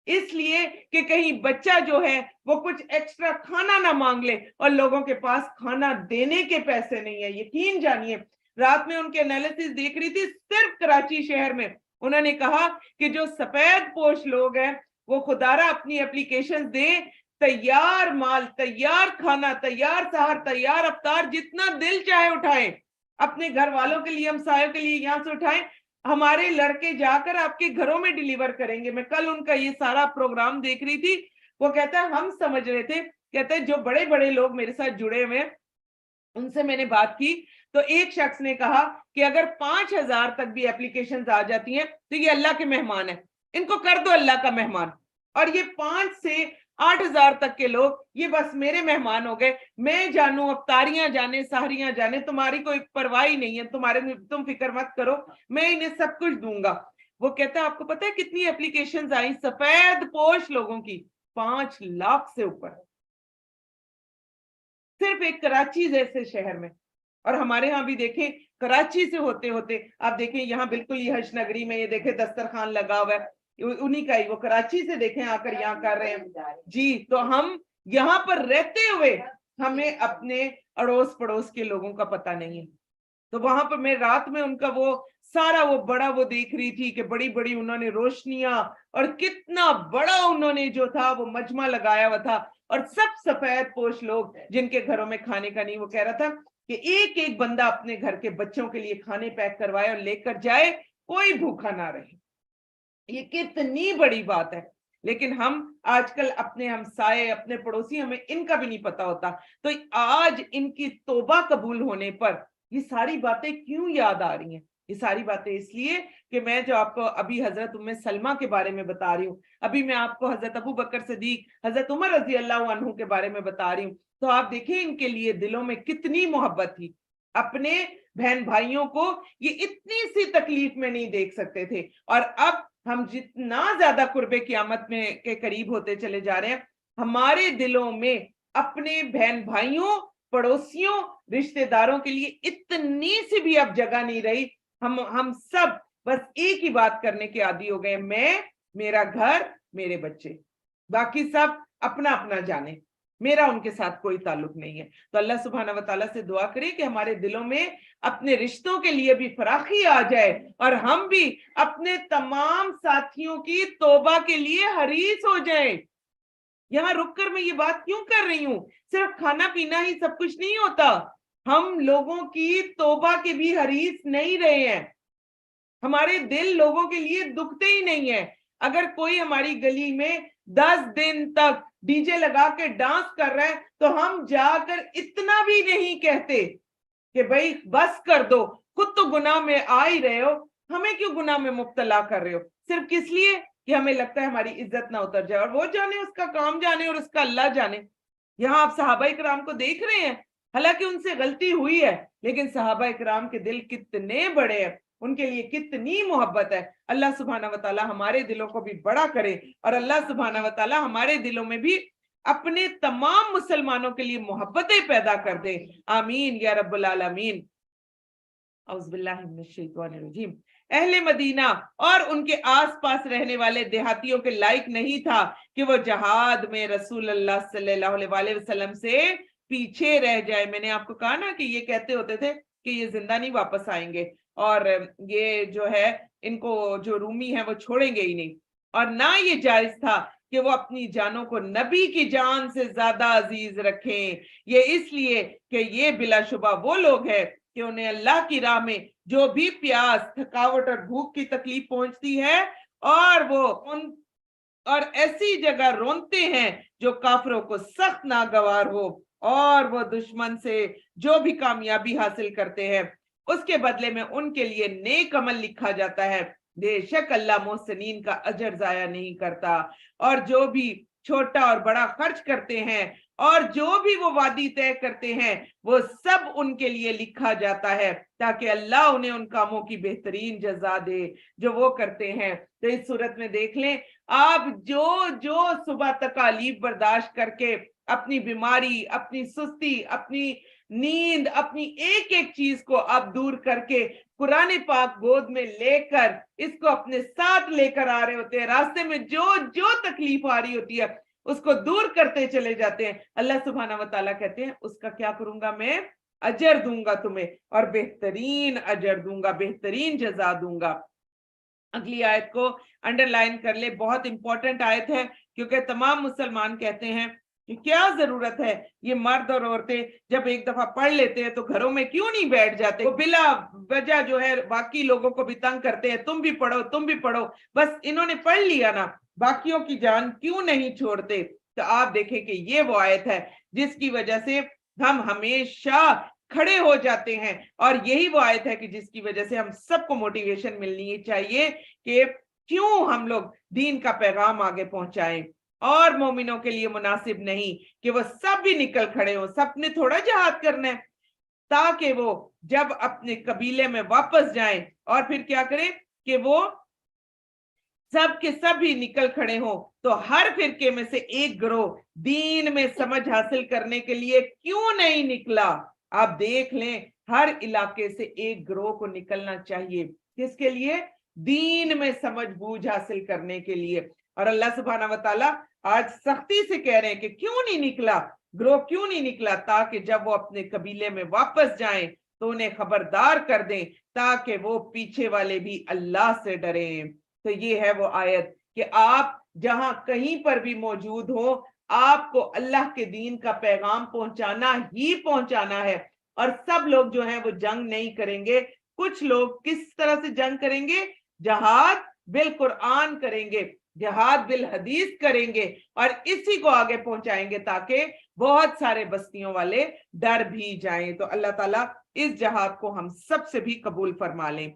اس لیے کہ کہیں بچہ جو ہے وہ کچھ ایکسٹرا کھانا نہ مانگ لے، اور لوگوں کے پاس کھانا دینے کے پیسے نہیں ہیں۔ یقین جانیے رات میں ان کے انالیسس دیکھ رہی تھی صرف کراچی شہر میں، انہوں نے کہا کہ جو سفید پوش لوگ ہیں وہ خدارہ اپنی اپلیکیشن دیں، تیار مال، تیار کھانا، تیار سحر، تیار افطار، جتنا دل چاہے اٹھائیں، اپنے گھر والوں کے لیے، ہمسایوں کے لیے یہاں سے اٹھائیں، ہمارے لڑکے جا کر آپ کے گھروں میں ڈیلیور کریں گے۔ میں کل ان کا یہ سارا پروگرام دیکھ رہی تھی، وہ کہتا ہے ہم سمجھ رہے تھے، کہتے ہیں جو بڑے بڑے لوگ میرے ساتھ جڑے ہوئے ہیں ان سے میں نے بات کی تو ایک شخص نے کہا کہ اگر 5,000 تک بھی اپلیکیشنز آ جاتی ہیں تو یہ اللہ کے مہمان ہیں، ان کو کر دو اللہ کا مہمان، اور یہ 5 سے 8,000 تک کے لوگ یہ بس میرے مہمان ہو گئے، میں جانوں افطاریاں جانے، سحریاں جانے، تمہاری کوئی پرواہ نہیں ہے، تم فکر مت کرو، میں انہیں سب کچھ دوں گا۔ وہ کہتا ہے آپ کو پتہ ہے کتنی اپلیکیشنز آئیں سفید پوش لوگوں کی؟ 5 لاکھ سے اوپر، صرف ایک کراچی جیسے شہر میں۔ اور ہمارے ہاں بھی دیکھیں کراچی سے ہوتے ہوتے آپ دیکھیں یہاں بالکل یہ حج نگری میں یہ دیکھیں دسترخوان لگا ہوا ہے، انہی کا ہی، وہ کراچی سے دیکھیں آ کر یہاں کر رہے ہیں جی۔ تو ہم یہاں پر رہتے ہوئے ہمیں اپنے اڑوس پڑوس کے لوگوں کا پتہ نہیں ہے، تو وہاں پر میں رات میں ان کا وہ سارا وہ بڑا وہ دیکھ رہی تھی کہ بڑی بڑی انہوں نے روشنیاں اور کتنا بڑا انہوں نے جو تھا وہ مجمع لگایا ہوا تھا، اور سب سفید پوش لوگ جن کے گھروں میں کھانے کا نہیں. وہ کہہ رہا تھا کہ ایک ایک بندہ اپنے گھر کے بچوں کے لیے کھانے پیک کروائے اور لے کر جائے، کوئی بھوکا نہ رہے. یہ کتنی بڑی بات ہے. لیکن ہم آج کل اپنے ہمسائے، اپنے پڑوسی، ہمیں ان کا بھی نہیں پتا ہوتا. تو آج ان کی توبہ قبول ہونے پر یہ ساری باتیں کیوں یاد آ رہی ہیں؟ یہ ساری باتیں اس لیے کہ میں جو آپ کو ابھی حضرت ام سلمہ کے بارے میں بتا رہی ہوں، ابھی میں آپ کو حضرت ابو بکر صدیق، حضرت عمر رضی اللہ عنہ کے بارے میں بتا رہی ہوں. تو آپ دیکھیں ان کے لیے دلوں میں کتنی محبت تھی. اپنے بہن بھائیوں کو یہ اتنی سی تکلیف میں نہیں دیکھ سکتے تھے. اور اب ہم جتنا زیادہ قرب قیامت میں کے قریب ہوتے چلے جا رہے ہیں، ہمارے دلوں میں اپنے بہن بھائیوں، پڑوسیوں، رشتہ داروں کے لیے اتنی سی بھی اب جگہ نہیں رہی. ہم سب بس ایک ہی بات کرنے کے عادی ہو گئے، میں، میرا گھر، میرے بچے، باقی سب اپنا اپنا جانے، میرا ان کے ساتھ کوئی تعلق نہیں ہے. تو اللہ سبحانہ و تعالیٰ سے دعا کریں کہ ہمارے دلوں میں اپنے رشتوں کے لیے بھی فراخی آ جائے، اور ہم بھی اپنے تمام ساتھیوں کی توبہ کے لیے حریص ہو جائیں. یہاں رک کر میں یہ بات کیوں کر رہی ہوں؟ صرف کھانا پینا ہی سب کچھ نہیں ہوتا. ہم لوگوں کی توبہ کے بھی حریص نہیں رہے ہیں. ہمارے دل لوگوں کے لیے دکھتے ہی نہیں ہیں. اگر کوئی ہماری گلی میں 10 دن تک ڈی جے لگا کے ڈانس کر رہا ہے تو ہم جا کر اتنا بھی نہیں کہتے کہ بھائی بس کر دو، خود تو گناہ میں آ ہی رہے ہو، ہمیں کیوں گناہ میں مبتلا کر رہے ہو؟ صرف کس لیے کہ ہمیں لگتا ہے ہماری عزت نہ اتر جائے. اور وہ جانے، اس کا کام جانے اور اس کا اللہ جانے. یہاں آپ صحابہ کرام کو دیکھ رہے ہیں، حالانکہ ان سے غلطی ہوئی ہے، لیکن صحابہ کرام کے دل کتنے بڑے ہیں، ان کے لیے کتنی محبت ہے. اللہ سبحانہ و تعالی ہمارے دلوں کو بھی بڑا کرے، اور اللہ سبحانہ و تعالی ہمارے دلوں میں بھی اپنے تمام مسلمانوں کے لیے محبتیں پیدا کر دے. آمین یا رب العالمین. اعوذ باللہ من الشیطان الرجیم. اہل مدینہ اور ان کے آس پاس رہنے والے دیہاتیوں کے لائق نہیں تھا کہ وہ جہاد میں رسول اللہ صلی اللہ علیہ وسلم سے پیچھے رہ جائے. میں نے آپ کو کہا نا کہ یہ کہتے ہوتے تھے کہ یہ زندہ نہیں واپس آئیں گے، اور یہ جو ہے ان کو جو رومی ہیں وہ چھوڑیں گے ہی نہیں. اور نہ یہ جائز تھا کہ وہ اپنی جانوں کو نبی کی جان سے زیادہ عزیز رکھیں. یہ اس لیے کہ یہ بلا شبہ وہ لوگ ہیں کہ انہیں اللہ کی راہ میں جو بھی پیاس، تھکاوٹ اور بھوک کی تکلیف پہنچتی ہے، اور ایسی جگہ رونتے ہیں جو کافروں کو سخت ناگوار ہو، اور وہ دشمن سے جو بھی کامیابی حاصل کرتے ہیں اس کے بدلے میں ان کے لیے نیک عمل لکھا جاتا ہے. بے شک اللہ محسنین کا اجر ضائع نہیں کرتا. اور جو بھی چھوٹا اور بڑا خرچ کرتے ہیں اور جو بھی وہ وعدی طے کرتے ہیں وہ سب ان کے لیے لکھا جاتا ہے، تاکہ اللہ انہیں ان کاموں کی بہترین جزا دے جو وہ کرتے ہیں. تو اس صورت میں دیکھ لیں آپ، جو صبح تکالیف برداشت کر کے اپنی بیماری، اپنی سستی، اپنی نیند، اپنی ایک ایک چیز کو آپ دور کر کے قرآن پاک گود میں لے کر اس کو اپنے ساتھ لے کر آ رہے ہوتے ہیں، راستے میں جو تکلیف آ رہی ہوتی ہے اس کو دور کرتے چلے جاتے ہیں. اللہ سبحانہ و تعالیٰ کہتے ہیں اس کا کیا کروں گا؟ میں اجر دوں گا تمہیں، اور بہترین اجر دوں گا، بہترین جزا دوں گا. اگلی آیت کو انڈر لائن کر لے، بہت امپورٹنٹ آیت ہے، کیونکہ تمام مسلمان کہتے ہیں کہ کیا ضرورت ہے یہ مرد اور عورتیں جب ایک دفعہ پڑھ لیتے ہیں تو گھروں میں کیوں نہیں بیٹھ جاتے، وہ بلا وجہ جو ہے باقی لوگوں کو بھی تنگ کرتے ہیں، تم بھی پڑھو تم بھی پڑھو. بس انہوں نے پڑھ لیا نا، باقیوں کی جان کیوں نہیں چھوڑتے؟ تو آپ دیکھیں کہ یہ وہ آیت ہے جس کی وجہ سے ہم ہمیشہ کھڑے ہو جاتے ہیں، اور یہی وہ آیت ہے کہ جس کی وجہ سے ہم سب کو موٹیویشن ملنی چاہیے کہ کیوں ہم لوگ دین کا پیغام آگے پہنچائیں. اور مومنوں کے لیے مناسب نہیں کہ وہ سب بھی نکل کھڑے ہوں، سب نے تھوڑا جہاد کرنا ہے، تاکہ وہ جب اپنے قبیلے میں واپس جائیں اور پھر کیا کریں کہ وہ سب کے سب ہی نکل کھڑے ہوں. تو ہر فرقے میں سے ایک گروہ دین میں سمجھ حاصل کرنے کے لیے کیوں نہیں نکلا؟ آپ دیکھ لیں ہر علاقے سے ایک گروہ کو نکلنا چاہیے. کس کے لیے؟ دین میں سمجھ بوجھ حاصل کرنے کے لیے. اور اللہ سبحانہ و تعالیٰ آج سختی سے کہہ رہے ہیں کہ کیوں نہیں نکلا گروہ، کیوں نہیں نکلا؟ تاکہ جب وہ اپنے قبیلے میں واپس جائیں تو انہیں خبردار کر دیں تاکہ وہ پیچھے والے بھی اللہ سے ڈریں۔ تو یہ ہے وہ آیت کہ آپ جہاں کہیں پر بھی موجود ہو، آپ کو اللہ کے دین کا پیغام پہنچانا ہی پہنچانا ہے۔ اور سب لوگ جو ہیں وہ جنگ نہیں کریں گے، کچھ لوگ کس طرح سے جنگ کریں گے؟ جہاد بالقرآن کریں گے، جہاد بالحدیث کریں گے، اور اسی کو آگے پہنچائیں گے تاکہ بہت سارے بستیوں والے ڈر بھی جائیں۔ تو اللہ تعالیٰ اس جہاد کو ہم سب سے بھی قبول فرما لیں۔